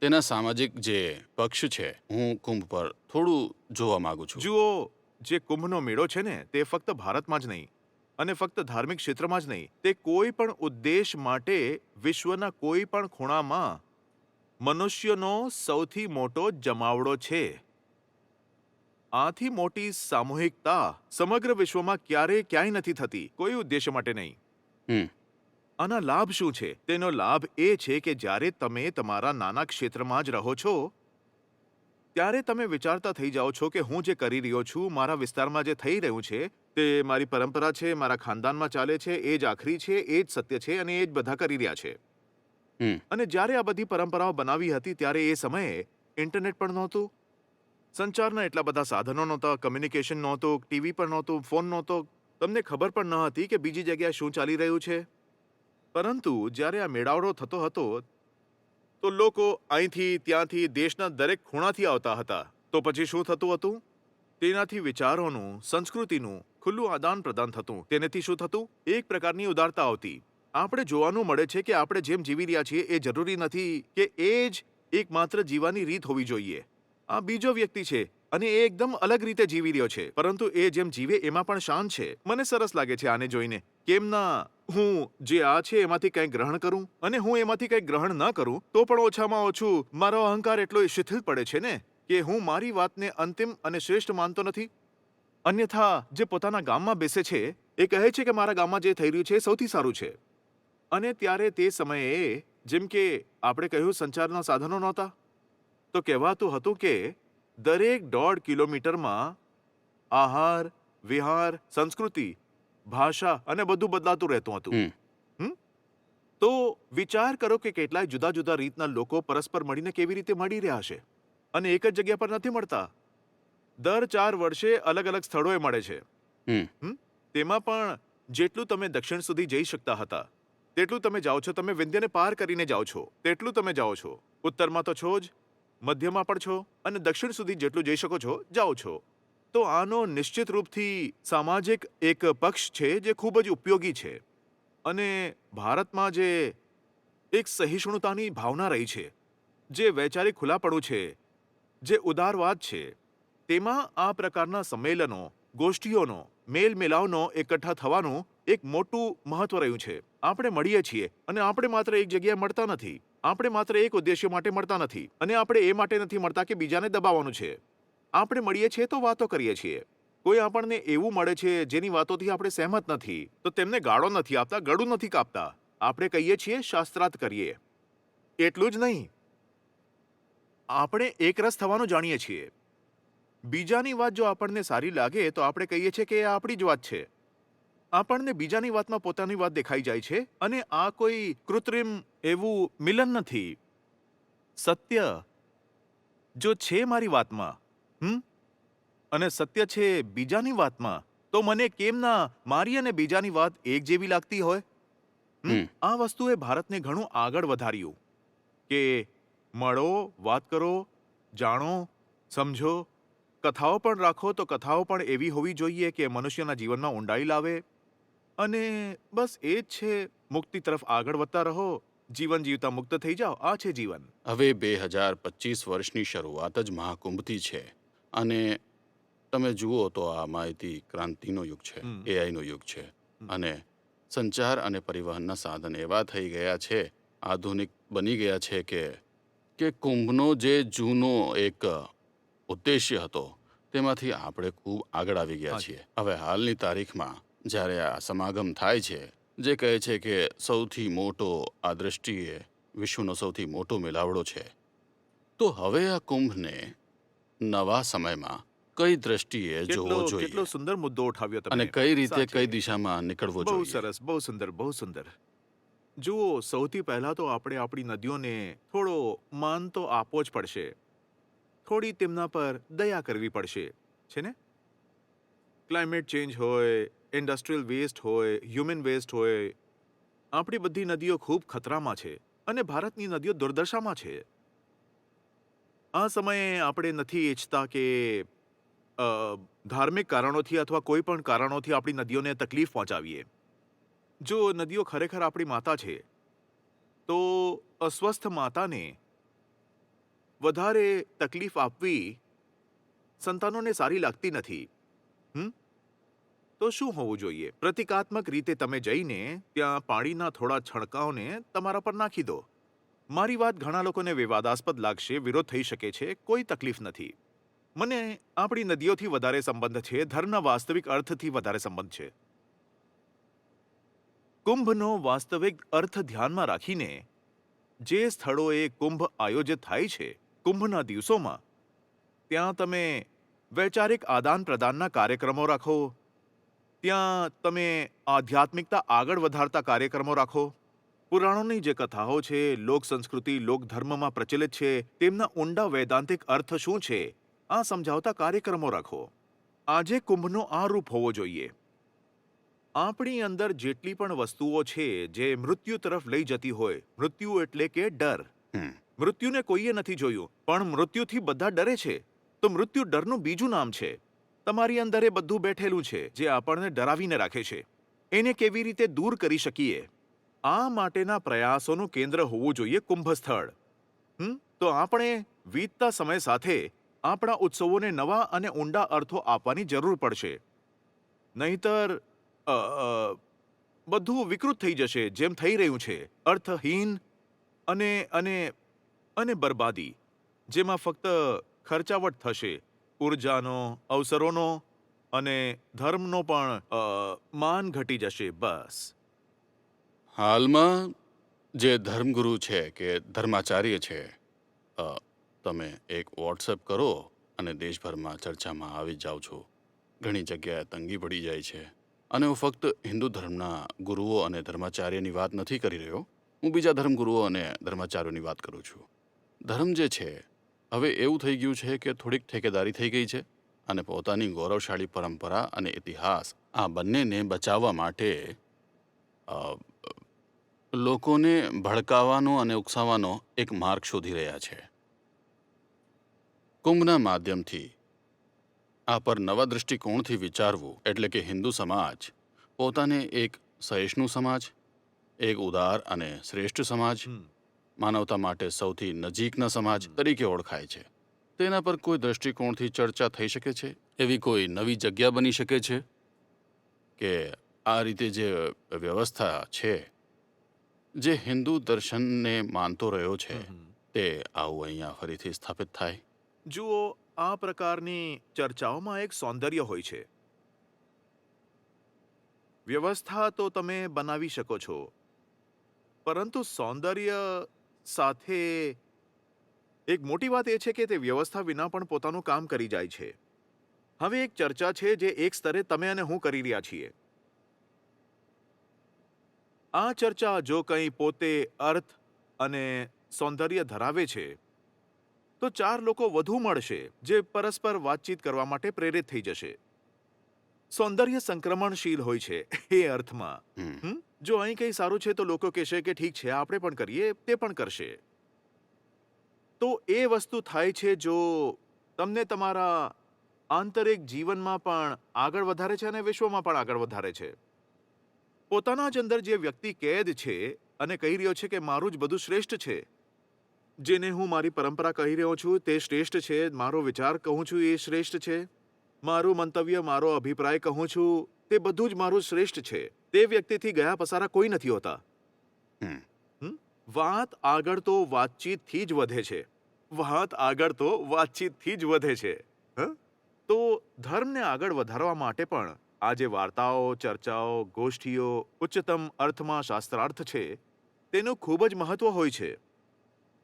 તેના સામાજિક જે પક્ષ છે હું કુંભ પર થોડું જોવા માંગુ છું. જુઓ, જે કુંભનો મેળો છે ને તે ફક્ત ભારતમાં જ નહીં અને ફક્ત ધાર્મિક ક્ષેત્રમાં જ નહીં, તે કોઈ પણ ઉદ્દેશ માટે વિશ્વના કોઈ પણ ખૂણામાં મનુષ્યનો સૌથી મોટો જમાવડો છે. આથી મોટી સામૂહિકતા સમગ્ર વિશ્વમાં ક્યાંય નથી થતી, કોઈ ઉદ્દેશ્ય માટે નહીં. હમ આના લાભ શું છે? તેનો લાભ એ છે કે જ્યારે તમે તમારા નાના ક્ષેત્રમાં જ રહો છો ત્યારે તમે વિચારતા થઈ જાઓ છો કે હું જે કરી રહ્યો છું, મારા વિસ્તારમાં જે થઈ રહ્યું છે તે મારી પરંપરા છે, મારા ખાનદાનમાં ચાલે છે, એ જ આખરી છે, એ જ સત્ય છે અને એ જ બધા કરી રહ્યા છે. હમ અને જ્યારે આ બધી પરંપરાઓ બનાવી હતી ત્યારે એ સમયે ઇન્ટરનેટ પણ નહોતું, સંચારના એટલા બધા સાધનો નહોતા, કમ્યુનિકેશન નહોતું, ટીવી પણ નહોતું, ફોન નહોતો, તમને ખબર પણ ન હતી કે બીજી જગ્યાએ શું ચાલી રહ્યું છે. પરંતુ જ્યારે આ મેળાવડો થતો હતો તો લોકો અહીંથી ત્યાંથી દેશના દરેક ખૂણાથી આવતા હતા. તો પછી શું થતું હતું? તેનાથી વિચારોનું, સંસ્કૃતિનું ખુલ્લું આદાન પ્રદાન થતું. તેનાથી શું થતું? એક પ્રકારની ઉદારતા આવતી. આપણે જોવાનું મળે છે કે આપણે જેમ જીવી રહ્યા છીએ એ જરૂરી નથી કે એ જ એકમાત્ર જીવવાની રીત હોવી જોઈએ. આ બીજો વ્યક્તિ છે અને એ એકદમ અલગ રીતે જીવી રહ્યો છે, પરંતુ એ જેમ જીવે એમાં પણ શાન છે. મને સરસ લાગે છે આને જોઈને. કેમ ના હું જે આ છે એમાંથી કંઈક ગ્રહણ કરું, અને હું એમાંથી કંઈક ગ્રહણ ન કરું તો પણ ઓછામાં ઓછું મારો અહંકાર એટલો શિથિલ પડે છે ને કે હું મારી વાતને અંતિમ અને શ્રેષ્ઠ માનતો નથી. અન્યથા જે પોતાના ગામમાં બેસે છે એ કહે છે કે મારા ગામમાં જે થઈ રહ્યું છે એ સૌથી સારું છે. અને ત્યારે તે સમયે જેમ કે આપણે કહ્યું સંચારના સાધનો નહોતા, તો કહેવાતું હતું કે દરેક 1.5 કિલોમીટરમાં આહાર, વિહાર, સંસ્કૃતિ, ભાષા અને બધું બદલાતું રહેતું હતું. હમ તો વિચાર કરો કે કેટલાય જુદા જુદા રીતના લોકો પરસ્પર મળીને કેવી રીતે મળી રહ્યા હશે અને એક જ જગ્યા પર નથી મળતા. દર 4 વર્ષે અલગ અલગ સ્થળોએ મળે છે. હમ તેમાં પણ જેટલું તમે દક્ષિણ સુધી જઈ શકતા હતા તેટલું તમે જાઓ છો. તમે વિંધ્યને પાર કરીને જાઓ છો તેટલું તમે જાઓ છો. ઉત્તરમાં તો છો જ, મધ્યમાં પણ છો અને દક્ષિણ સુધી જેટલું જઈ શકો છો જાઓ છો. તો આનો નિશ્ચિત રૂપથી સામાજિક એક પક્ષ છે જે ખૂબ જ ઉપયોગી છે. અને ભારતમાં જે એક સહિષ્ણુતાની ભાવના રહી છે, જે વૈચારિક ખુલ્લાપણું છે, જે ઉદારવાદ છે, તેમાં આ પ્રકારના સંમેલનો, ગોષ્ઠીઓનો, મેલમિલાવનો એકઠા થવાનું એક મોટું મહત્વ રહ્યું છે. આપણે મળીએ છીએ અને આપણે માત્ર એક જગ્યાએ મળતા નથી, આપણે માત્ર એક ઉદ્દેશ્ય માટે મળતા નથી અને આપણે એ માટે નથી મળતા કે બીજાને દબાવવાનું છે. આપણે મળીએ છીએ તો વાતો કરીએ છીએ. કોઈ આપણને એવું મળે છે જેની વાતોથી આપણે સહેમત નથી તો તેમને ગાળો નથી આપતા, ગળું નથી કાપતા. આપણે કહીએ છીએ શાસ્ત્રાર્થ કરીએ. એટલું જ નહીં, આપણે એકરસ થવાનું જાણીએ છીએ. બીજાની વાત જો આપણને સારી લાગે તો આપણે કહીએ છીએ કે એ આપણી જ વાત છે. આપણને બીજાની વાતમાં પોતાની વાત દેખાઈ જાય છે અને આ કોઈ કૃત્રિમ એવું મિલન નથી. સત્ય જો છે મારી વાતમાં અને સત્ય છે બીજાની વાતમાં, તો મને કેમ ના મારી અને બીજાની વાત એક જેવી લાગતી હોય? આ વસ્તુએ ભારતને ઘણું આગળ વધાર્યું કે મળો, વાત કરો, જાણો, સમજો, કથાઓ પણ રાખો તો કથાઓ પણ એવી હોવી જોઈએ કે મનુષ્યના જીવનમાં ઊંડાઈ લાવે. અને બસ એ જ છે, મુક્તિ તરફ આગળ વધતા રહો, જીવન જીવતા મુક્ત થઈ જાઓ. આ છે જીવન. હવે 2025 વર્ષની શરૂઆત જ મહાકુંભથી છે અને તમે જુઓ તો આ માહિતી ક્રાંતિનો યુગ છે, એઆઈનો યુગ છે અને સંચાર અને પરિવહનના સાધન એવા થઈ ગયા છે, આધુનિક બની ગયા છે કે કે કુંભનો જે જૂનો એક ઉદ્દેશ્ય હતો તેમાંથી આપણે ખૂબ આગળ આવી ગયા હાજી. છીએ. હવે હાલની તારીખમાં જ્યારે આ સમાગમ થાય છે, જે કહે છે કે સૌથી મોટો આ દૃષ્ટિએ વિશ્વનો સૌથી મોટો મેળાવડો છે, તો હવે આ કુંભને નવા સમયમાં કઈ દ્રષ્ટિએ જોવો કેટલો જોઈએ સુંદર મુદ્દો ઉઠાવ્યો તમે. અને કઈ રીતે સાચે. કઈ દિશામાં નીકળવો બહુ જોઈએ? સરસ, બહુ સુંદર, બહુ સુંદર. જુઓ, સૌથી પહેલા તો આપણે આપણી નદીઓને થોડો માન તો આપવો જ પડશે. થોડી તેમના પર દયા કરવી પડશે, છે ને? ક્લાઇમેટ ચેન્જ હોય, ઇન્ડસ્ટ્રીયલ વેસ્ટ હોય, હ્યુમન વેસ્ટ હોય, આપણી બધી નદીઓ ખૂબ ખતરામાં છે અને ભારતની નદીઓ દુર્દશામાં છે. આ સમયે આપણે નથી ઈચ્છતા કે અ, ધાર્મિક કારણોથી અથવા કોઈ પણ કારણોથી આપણી નદીઓને તકલીફ પહોંચાડીએ. જો નદીઓ ખરેખર આપણી માતા છે, તો અસ્વસ્થ માતાને વધારે તકલીફ આપવી સંતાનોને સારી લાગતી નથી. તો શું હોવું જોઈએ? પ્રતિકાત્મક રીતે તમે જઈને ત્યાં પાણીના થોડા છણકાઓને તમારા પર નાખી દો. મારી વાત ઘણા લોકોને વિવાદાસ્પદ લાગશે, વિરોધ થઈ શકે છે, કોઈ તકલીફ નથી. મને આપણી નદીઓથી વધારે સંબંધ છે, ધર્મના વાસ્તવિક અર્થથી વધારે સંબંધ છે. કુંભનો વાસ્તવિક અર્થ ધ્યાનમાં રાખીને જે સ્થળોએ કુંભ આયોજિત થાય છે કુંભના દિવસોમાં, ત્યાં તમે વૈચારિક આદાન પ્રદાનના કાર્યક્રમો રાખો, ત્યાં તમે આધ્યાત્મિકતા આગળ વધારતા કાર્યક્રમો રાખો. પુરાણોની જે કથાઓ છે, લોક સંસ્કૃતિ, લોક ધર્મમાં પ્રચલિત છે, તેમના ઊંડા વૈદાંતિક અર્થ શું છે, આ સમજાવતા કાર્યક્રમો રાખો. આજે કુંભનો આ રૂપ હોવો જોઈએ. આપણી અંદર જેટલી પણ વસ્તુઓ છે જે મૃત્યુ તરફ લઈ જતી હોય, મૃત્યુ એટલે કે ડર. હમ. મૃત્યુને કોઈએ નથી જોયું, પણ મૃત્યુથી બધા ડરે છે. તો મૃત્યુ ડરનું બીજું નામ છે. તમારી અંદર એ બધું બેઠેલું છે જે આપણને ડરાવીને રાખે છે. એને કેવી રીતે દૂર કરી શકીએ, આ માટેના પ્રયાસોનું કેન્દ્ર હોવું જોઈએ કુંભ સ્થળ. તો આપણે વીતતા સમય સાથે આપણા ઉત્સવોને નવા અને ઊંડા અર્થો આપવાની જરૂર પડશે. નહીતર અ, અ, બધું વિકૃત થઈ જશે, જેમ થઈ રહ્યું છે. અર્થહીન અને અને અને બરબાદી, જેમાં ફક્ત ખર્ચાવટ થશે, ઉર્જાનો, અવસરોનો અને ધર્મનો પણ માન ઘટી જશે. બસ. હાલમાં જે ધર્મગુરુ છે કે ધર્માચાર્ય છે, અ, તમે એક વોટ્સએપ કરો અને દેશભરમાં ચર્ચામાં આવી જાઓ છો. ઘણી જગ્યાએ તંગી પડી જાય છે. અને હું ફક્ત હિન્દુ ધર્મના ગુરુઓ અને ધર્માચાર્યની વાત નથી કરી રહ્યો, હું બીજા ધર્મગુરુઓ અને ધર્માચાર્યોની વાત કરું છું. ધર્મ જે છે, હવે એવું થઈ ગયું છે કે થોડીક ઠેકેદારી થઈ ગઈ છે અને પોતાની ગૌરવશાળી પરંપરા અને ઇતિહાસ આ બંનેને બચાવવા માટે અ, લોકોને ભડકાવવાનો અને ઉકસાવવાનો એક માર્ગ શોધી રહ્યા છે. કુંભના માધ્યમથી આ પર નવા દૃષ્ટિકોણથી વિચારવું, એટલે કે હિન્દુ સમાજ પોતાને એક સહિષ્ણુ સમાજ, એક ઉદાર અને શ્રેષ્ઠ સમાજ, માનવતા માટે સૌથી નજીકના સમાજ તરીકે ઓળખાય છે. તેના પર કોઈ દૃષ્ટિકોણથી ચર્ચા થઈ શકે છે? એવી કોઈ નવી જગ્યા બની શકે છે કે આ રીતે જે વ્યવસ્થા છે, જે હિન્દુ દર્શનને માનતો રહ્યો છે, તે આવું અહીંયા ફરીથી સ્થાપિત થાય? જુઓ, આ પ્રકારની ચર્ચાઓમાં એક સૌંદર્ય હોય છે. વ્યવસ્થા તો તમે બનાવી શકો છો, પરંતુ સૌંદર્ય સાથે એક મોટી વાત એ છે કે તે વ્યવસ્થા વિના પણ પોતાનું કામ કરી જાય છે. હવે એક ચર્ચા છે જે એક સ્તરે તમે અને હું કરી રહ્યા છીએ. આ ચર્ચા જો કંઈ પોતે અર્થ અને સૌંદર્ય ધરાવે છે, તો 4 લોકો વધુ મળશે જે પરસ્પર વાતચીત કરવા માટે પ્રેરિત થઈ જશે. સૌંદર્ય સંક્રમણશીલ હોય છે એ અર્થમાં. જો અહીં કંઈ સારું છે તો લોકો કહેશે કે ઠીક છે, આપણે પણ કરીએ, તે પણ કરશે. તો એ વસ્તુ થાય છે જો તમને તમારા આંતરિક જીવનમાં પણ આગળ વધારે છે અને વિશ્વમાં પણ આગળ વધારે છે. પોતાના જ અંદર જે વ્યક્તિ કેદ છે અને કહી રહ્યો છે કે મારું જ બધું શ્રેષ્ઠ છે, જેને હું મારી પરંપરા કહી રહ્યો છું તે શ્રેષ્ઠ છે, મારો વિચાર કહું છું એ શ્રેષ્ઠ છે, મારું મંતવ્ય, મારો અભિપ્રાય કહું છું તે બધું જ મારું શ્રેષ્ઠ છે, તે વ્યક્તિથી ગયા પસારા કોઈ નથી હોતા. વાત આગળ તો વાતચીતથી જ વધે છે. વાત આગળ તો વાતચીતથી જ વધે છે. હ? તો ધર્મને આગળ વધારવા માટે પણ આજે વાર્તાઓ, ચર્ચાઓ, ગોષ્ઠીઓ, ઉચ્ચતમ અર્થમાં શાસ્ત્રાર્થ છે, તેનું ખૂબ જ મહત્વ હોય છે.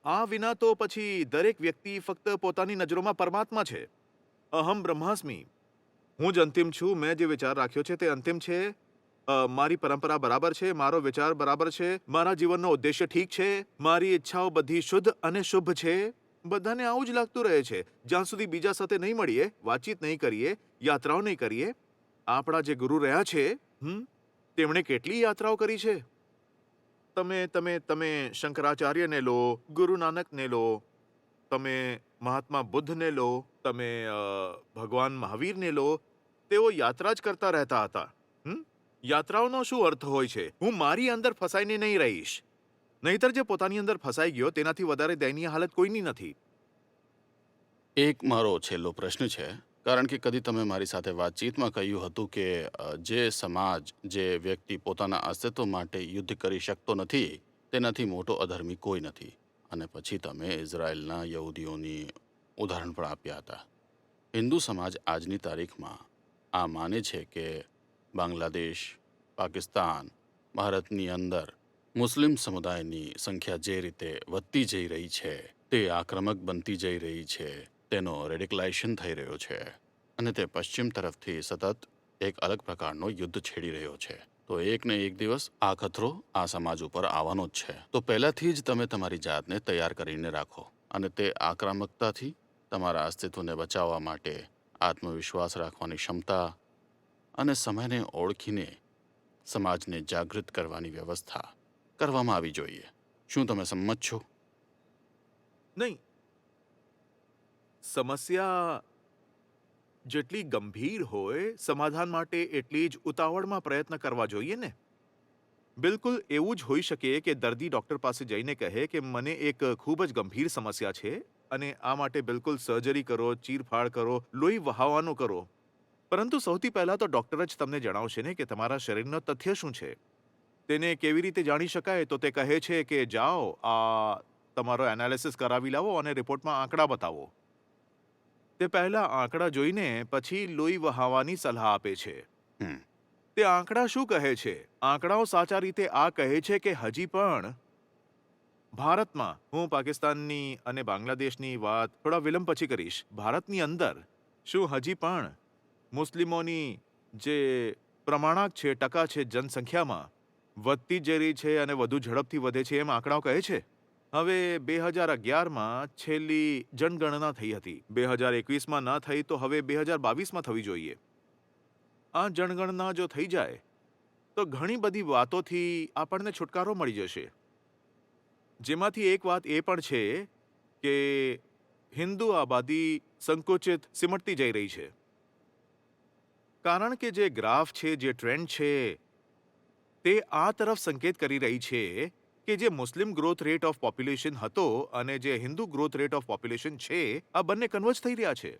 આ વિના તો પછી દરેક વ્યક્તિ ફક્ત પોતાની નજરોમાં પરમાત્મા છે. અહમ બ્રહ્માસ્મિ. હું જ અંતિમ છું. મેં જે વિચાર રાખ્યો છે તે અંતિમ છે. મારી પરંપરા બરાબર છે, મારો વિચાર બરાબર છે, મારા જીવનનો ઉદ્દેશ્ય ઠીક છે, મારી ઈચ્છાઓ બધી શુદ્ધ અને શુભ છે. બધાને આવું જ લાગતું રહે છે જ્યાં સુધી બીજા સાથે નહીં મળીએ, વાતચીત નહીં કરીએ, યાત્રાઓ નહીં કરીએ. આપણા જે ગુરુ રહ્યા છે, તેમણે કેટલી યાત્રાઓ કરી છે. તમે શંકરાચાર્યને લો, ગુરુ નાનકને લો, તમે મહાત્મા બુદ્ધને લો, તમે ભગવાન મહાવીરને લો. તેઓ યાત્રા જ કરતા રહેતા હતા. યાત્રાઓનો શું અર્થ હોય છે? હું મારી અંદર ફસાઈને નહીં રહીશ. નહીતર જે પોતાની અંદર ફસાઈ ગયો તેનાથી વધારે દયનીય હાલત કોઈની નથી. એક મારો છેલ્લો પ્રશ્ન છે, કારણ કે કદી તમે મારી સાથે વાતચીતમાં કહ્યું હતું કે જે સમાજ, જે વ્યક્તિ પોતાના અસ્તિત્વ માટે યુદ્ધ કરી શકતો નથી, તેનાથી મોટો અધર્મી કોઈ નથી. અને પછી તમે ઇઝરાયલના યહૂદીઓની ઉદાહરણ પણ આપ્યા હતા. હિન્દુ સમાજ આજની તારીખમાં આ માને છે કે બાંગ્લાદેશ, પાકિસ્તાન, ભારતની અંદર મુસ્લિમ સમુદાયની સંખ્યા જે રીતે વધતી જઈ રહી છે, તે આક્રમક બનતી જઈ રહી છે, તેનો રેડિકલાઇઝેશન થઈ રહ્યો છે અને તે પશ્ચિમ તરફથી સતત એક અલગ પ્રકારનો યુદ્ધ છેડી રહ્યો છે. તો એક ને એક દિવસ આ ખતરો આ સમાજ ઉપર આવવાનો જ છે. તો પહેલાથી જ તમે તમારી જાતને તૈયાર કરીને રાખો અને તે આક્રમકતાથી તમારા અસ્તિત્વને બચાવવા માટે આત્મવિશ્વાસ રાખવાની ક્ષમતા અને સમયને ઓળખીને સમાજને જાગૃત કરવાની વ્યવસ્થા કરવામાં આવી જોઈએ. શું તમે સંમત છો? નહીં. સમસ્યા જેટલી ગંભીર હોય, સમાધાન માટે એટલી જ ઉતાવળમાં પ્રયત્ન કરવા જોઈએ ને. બિલકુલ એવું જ હોઈ શકે કે દર્દી ડૉક્ટર પાસે જઈને કહે કે મને એક ખૂબ જ ગંભીર સમસ્યા છે અને આ માટે બિલકુલ સર્જરી કરો, ચીરફાડ કરો, લોહી વહાવવાનું કરો. પરંતુ સૌથી પહેલાં તો ડૉક્ટર જ તમને જણાવશે ને કે તમારા શરીરનો તથ્ય શું છે. તેને કેવી રીતે જાણી શકાય? તો તે કહે છે કે જાઓ, આ તમારો એનાલિસિસ કરાવી લાવો અને રિપોર્ટમાં આંકડા બતાવો. તે પહેલા આંકડા જોઈને પછી લોહી વહાવવાની સલાહ આપે છે. તે આંકડા શું કહે છે? આંકડાઓ સાચા રીતે આ કહે છે કે હજી પણ ભારતમાં, હું પાકિસ્તાનની અને બાંગ્લાદેશની વાત થોડા વિલંબ પછી કરીશ, ભારતની અંદર શું હજી પણ મુસ્લિમોની જે પ્રમાણક છે, ટકા છે જનસંખ્યામાં, વધતી જઈ રહી છે અને વધુ ઝડપથી વધે છે એમ આંકડાઓ કહે છે. હવે 2011માં છેલ્લી જનગણના થઈ હતી. 2021માં ન થઈ તો હવે 2022માં થવી જોઈએ. આ જનગણના જો થઈ જાય તો ઘણી બધી વાતોથી આપણને છુટકારો મળી જશે. જેમાંથી એક વાત એ પણ છે કે હિન્દુ આબાદી સંકુચિત સિમટતી જઈ રહી છે. કારણ કે જે ગ્રાફ છે, જે ટ્રેન્ડ છે, તે આ તરફ સંકેત કરી રહી છે કે જે મુસ્લિમ ગ્રોથ રેટ ઓફ પોપ્યુલેશન હતો અને જે Hindu growth rate of population છે, આ બંને કન્વર્જ થઈ રહ્યા છે.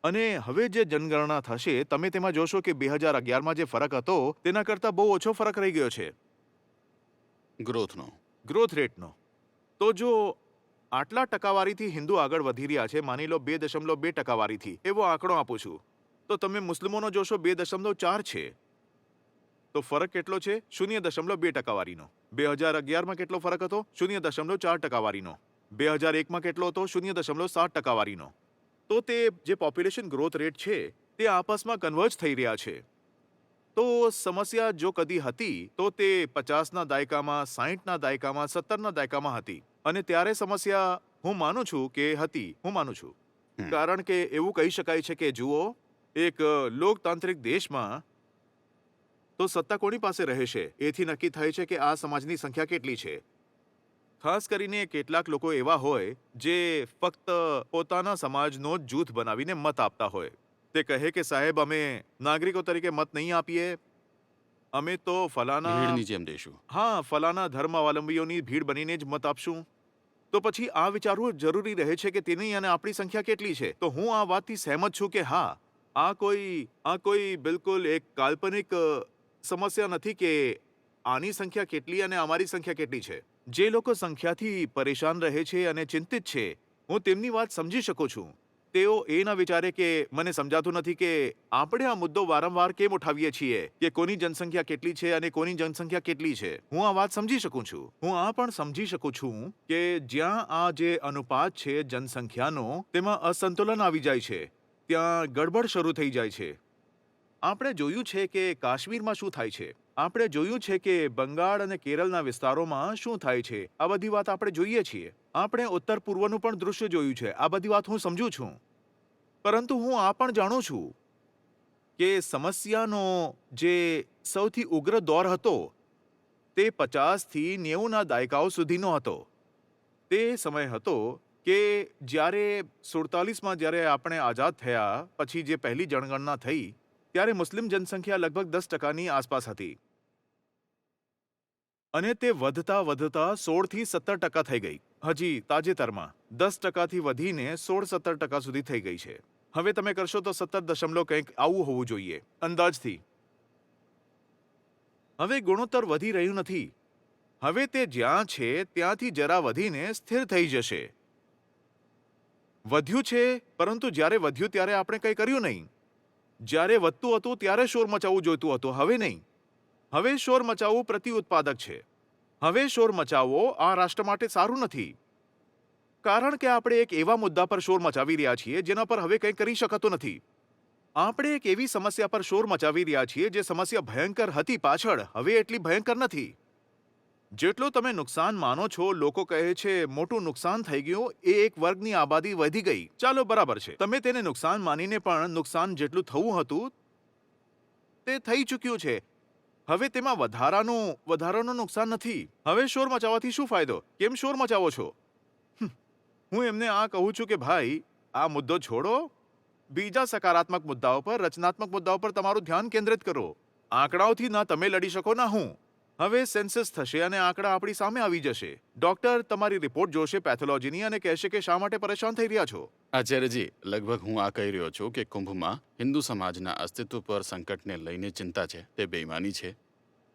અને હવે જે જનગણના થશે, તમે તેમાં જોશો કે 2011માં જે ફરક હતો તેના કરતાં બહુ ઓછો ફરક રહી ગયો છે ગ્રોથ રેટનો. તો જો આટલા ટકાવારીથી હિન્દુ આગળ વધી રહ્યા છે, માની લો 2.2% એવો આંકડો આપું છું, તો તમે મુસ્લિમોનો જોશો 2.4 છે. તો ફરક કેટલો છે? 0.2%. 2011માં કેટલો ફરક હતો? 0.4%. 2001માં કેટલો હતો? 0.7%. તો તે જે પોપ્યુલેશન ગ્રોથ રેટ છે તે આપસમાં કન્વર્જ થઈ રહ્યા છે. તો સમસ્યા જો કદી હતી તો તે 50ના દાયકામાં, 60ના દાયકામાં, 70ના દાયકામાં હતી. અને ત્યારે સમસ્યા હું માનું છું કે હતી. હું માનું છું કારણ કે એવું કહી શકાય છે કે જુઓ, એક લોકતાંત્રિક દેશમાં તો સત્તા કોની પાસે રહેશે એથી નક્કી થાય છે કે આ સમાજની સંખ્યા કેટલી છે. ખાસ કરીને કેટલાક લોકો એવા હોય જે ફક્ત પોતાના સમાજનો જ જૂથ બનાવીને મત આપતા હોય. તે કહે કે સાહેબ, અમે નાગરિકો તરીકે મત નહીં આપીએ, અમે તો ફલાના ધર્માવલંબીઓની ભીડ બનીને જ મત આપશું. તો પછી આ વિચારવું જરૂરી રહે છે કે તેની અને આપણી સંખ્યા કેટલી છે. તો હું આ વાતથી સહેમત છું કે હા, આ કોઈ બિલકુલ એક કાલ્પનિક સમસ્યા નથી કે આની સંખ્યા કેટલી અને અમારી સંખ્યા કેટલી છે. જે લોકો સંખ્યાથી પરેશાન રહે છે અને ચિંતિત છે, હું તેમની વાત સમજી શકું છું. તેઓ એ ન વિચારે કે મને સમજાતું નથી કે આપણે આ મુદ્દો વારંવાર કેમ ઉઠાવીએ છીએ કે કોની જનસંખ્યા કેટલી છે અને કોની જનસંખ્યા કેટલી છે. હું આ વાત સમજી શકું છું. હું આ પણ સમજી શકું છું કે જ્યાં આ જે અનુપાત છે જનસંખ્યાનો, તેમાં અસંતુલન આવી જાય છે, ત્યાં ગડબડ શરૂ થઈ જાય છે. આપણે જોયું છે કે કાશ્મીરમાં શું થાય છે. આપણે જોયું છે કે બંગાળ અને કેરળના વિસ્તારોમાં શું થાય છે. આ બધી વાત આપણે જોઈએ છીએ. આપણે ઉત્તર પૂર્વનું પણ દૃશ્ય જોયું છે. આ બધી વાત હું સમજુ છું. પરંતુ હું આ પણ જાણું છું કે સમસ્યાનો જે સૌથી ઉગ્ર દોર હતો તે 50 થી 90ના દાયકાઓ સુધીનો હતો. તે સમય હતો કે જ્યારે 47માં જ્યારે આપણે આઝાદ થયા પછી જે પહેલી જનગણના થઈ, ત્યારે મુસ્લિમ જનસંખ્યા લગભગ 10%ની આસપાસ હતી અને તે વધતા વધતા 16 થી 17% થઈ ગઈ. હજી તાજેતરમાં 10%થી વધીને 16-17% સુધી થઈ ગઈ છે. હવે તમે કરશો તો 17 દશમલવ કંઈક આવું હોવું જોઈએ અંદાજથી. હવે ગુણોત્તર વધી રહ્યું નથી. હવે તે જ્યાં છે ત્યાંથી જરા વધીને સ્થિર થઈ જશે. વધ્યું છે, પરંતુ જ્યારે વધ્યું ત્યારે આપણે કંઈ કર્યું નહીં. જ્યારે વધતું હતું ત્યારે શોર મચાવવું જોઈતું હતું, હવે નહીં. હવે શોર મચાવવું પ્રતિ ઉત્પાદક છે. હવે શોર મચાવવો આ રાષ્ટ્ર માટે સારું નથી, કારણ કે આપણે એક એવા મુદ્દા પર શોર મચાવી રહ્યા છીએ જેના પર હવે કંઈ કરી શકાતું નથી. આપણે એક એવી સમસ્યા પર શોર મચાવી રહ્યા છીએ જે સમસ્યા ભયંકર હતી પાછળ, હવે એટલી ભયંકર નથી. જેટલો તમે નુકસાન માનો છો, લોકો કહે છે મોટું નુકસાન થઈ ગયું, એ એક વર્ગની આબાદી વધી ગઈ. ચાલો, બરાબર છે. તમે તેને નુકસાન માનીને પણ નુકસાન જેટલું થવું હતું તે થઈ ચૂક્યું છે. હવે તેમાં વધારાનું નુકસાન નથી. હવે શોર મચાવવાથી શું ફાયદો? કેમ શોર મચાવો છો? હું એમને આ કહું છું કે ભાઈ, આ મુદ્દો છોડો. બીજા સકારાત્મક મુદ્દાઓ પર, રચનાત્મક મુદ્દાઓ પર તમારું ધ્યાન કેન્દ્રિત કરો. આંકડાઓથી ના તમે લડી શકો ના હું. હવે સેન્સસ થશે અને આંકડા આપણી સામે આવી જશે. ડોક્ટર તમારી રિપોર્ટ જોશે પેથોલોજીની અને કહેશે કે શા માટે પરેશાન થઈ રહ્યા છો. આચાર્યજી, લગભગ હું આ કહી રહ્યો છું કે કુંભમાં હિન્દુ સમાજના અસ્તિત્વ પર સંકટને લઈને ચિંતા છે, તે બેઈમાની છે.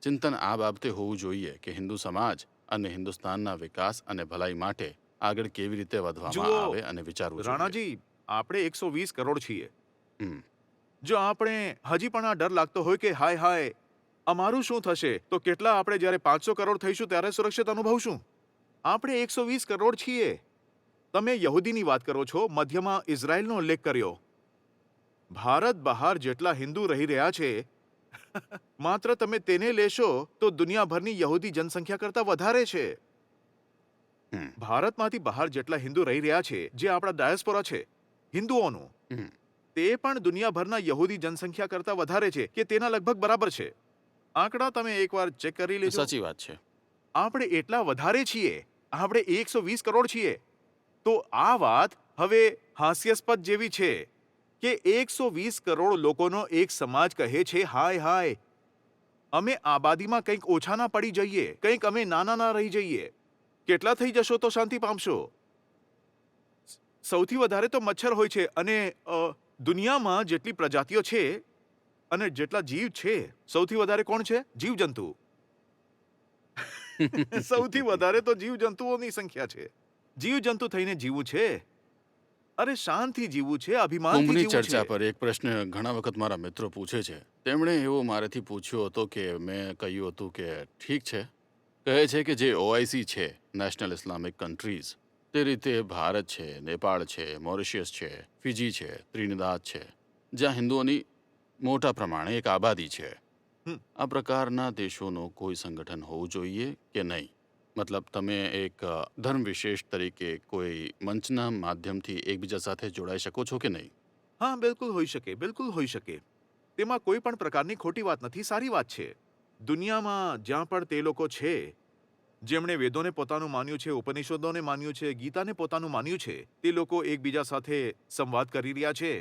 ચિંતન આ બાબતે હોવું જોઈએ કે હિન્દુ સમાજ અને હિન્દુસ્તાનના વિકાસ અને ભલાઈ માટે આગળ કેવી રીતે વધવામાં જુઓ, આવે અને વિચારવું જોઈએ. રાણાજી, આપણે 120 કરોડ છીએ. હમ. જો આપણે હજી પણ આ ડર લાગતો હોય કે હાય હાય અમારું શું થશે, તો કેટલા આપણે જ્યારે 500 કરોડ થઈશું ત્યારે સુરક્ષિત અનુભવશું? આપણે 120 કરોડ છીએ. તમે યહૂદીની વાત કરો છો, મધ્યમાં ઇઝરાયલનો ઉલ્લેખ કર્યો. ભારત બહાર જેટલા હિન્દુ રહી રહ્યા છે, માત્ર તમે તેને લેશો તો દુનિયાભરની યહૂદી જનસંખ્યા કરતાં વધારે છે. હમ. ભારતમાંથી બહાર જેટલા હિન્દુ રહી રહ્યા છે, જે આપણા ડાયસ્પોરા છે હિન્દુઓનું, હમ. તે પણ દુનિયાભરના યહૂદી જનસંખ્યા કરતાં વધારે છે કે તેના લગભગ બરાબર છે. આંકડા તમે એકવાર ચેક કરી લેજો. સાચી વાત છે. આપણે એટલા વધારે છીએ. આપણે 120 કરોડ છીએ. તો આ વાત હવે હાસ્યાસ્પદ જેવી છે કે 120 કરોડ લોકોનો એક સમાજ કહે છે હાય હાય અમે આબાદીમાં કંઈક ઓછા ના પડી જઈએ, કંઈક અમે નાના ના રહી જઈએ. કેટલા થઈ જશો તો શાંતિ પામશો? સૌથી વધારે તો મચ્છર હોય છે અને દુનિયામાં જેટલી પ્રજાતિઓ છે અને જેટલા જીવ છે, સૌથી વધારે કોણ છે? જીવજંતુ. સૌથી વધારે તો જીવજંતુઓની સંખ્યા છે. જીવજંતુ થઈને જીવવું છે, અરે શાનથી જીવવું છે, અભિમાનથી કુંભની જીવવું ચર્ચા છે. પર એક પ્રશ્ન ઘણા વખત મારા મિત્રો પૂછે છે. તેમણે એવો મારાથી પૂછ્યો હતો કે મેં કહ્યું હતું કે ઠીક છે. કહે છે કે જે ઓઆઈસી છે, નેશનલ ઇસ્લામિક કન્ટ્રીઝ, તે રીતે ભારત છે, નેપાળ છે, મોરિશિયસ છે, ફિજી છે, ત્રિનિદાદ છે, જ્યાં હિન્દુઓની મોટા પ્રમાણે એક આબાદી છે. હમ. આ પ્રકારના દેશોનું કોઈ સંગઠન હોવું જોઈએ કે નહીં? મતલબ તમે એક ધર્મ વિશેષ તરીકે કોઈ મંચના માધ્યમથી એકબીજા સાથે જોડાઈ શકો છો કે નહીં? હા, બિલકુલ હોઈ શકે, બિલકુલ હોઈ શકે. તેમાં કોઈ પણ પ્રકારની ખોટી વાત નથી, સારી વાત છે. દુનિયામાં જ્યાં પણ તે લોકો છે જેમણે વેદોને પોતાનું માન્યું છે, ઉપનિષદોને માન્યું છે, ગીતાને પોતાનું માન્યું છે, તે લોકો એકબીજા સાથે સંવાદ કરી રહ્યા છે.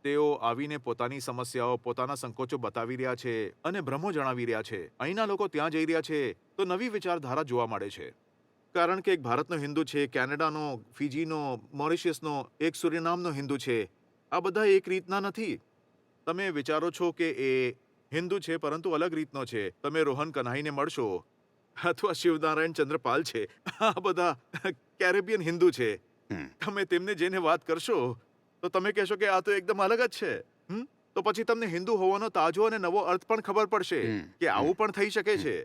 તેઓ આવીને પોતાની સમસ્યાઓ, પોતાના સંકોચો બતાવી રહ્યા છે અને ભ્રમો જણાવી રહ્યા છે. અહીંના લોકો ત્યાં જઈ રહ્યા છે તો નવી વિચારધારા જોવા મળે છે. કારણ કે એક ભારતનો હિન્દુ છે, કેનેડાનો, ફિજીનો, મોરિશિયસનો, એક સુરિનામનો હિન્દુ છે. આ બધા એક રીતના નથી. તમે વિચારો છો કે એ હિન્દુ છે પરંતુ અલગ રીતનો છે. તમે રોહન કન્હાઈને મળશો અથવા શિવનારાયણ ચંદ્રપાલ છે, આ બધા કેરેબિયન હિન્દુ છે. હમ. તમે તેમને જઈને વાત કરશો તો તમે કહેશો કે આ તો એકદમ અલગ જ છે. તો પછી તમને હિન્દુ હોવાનો તાજો અને નવો અર્થ પણ ખબર પડશે કે આવું પણ થઈ શકે છે.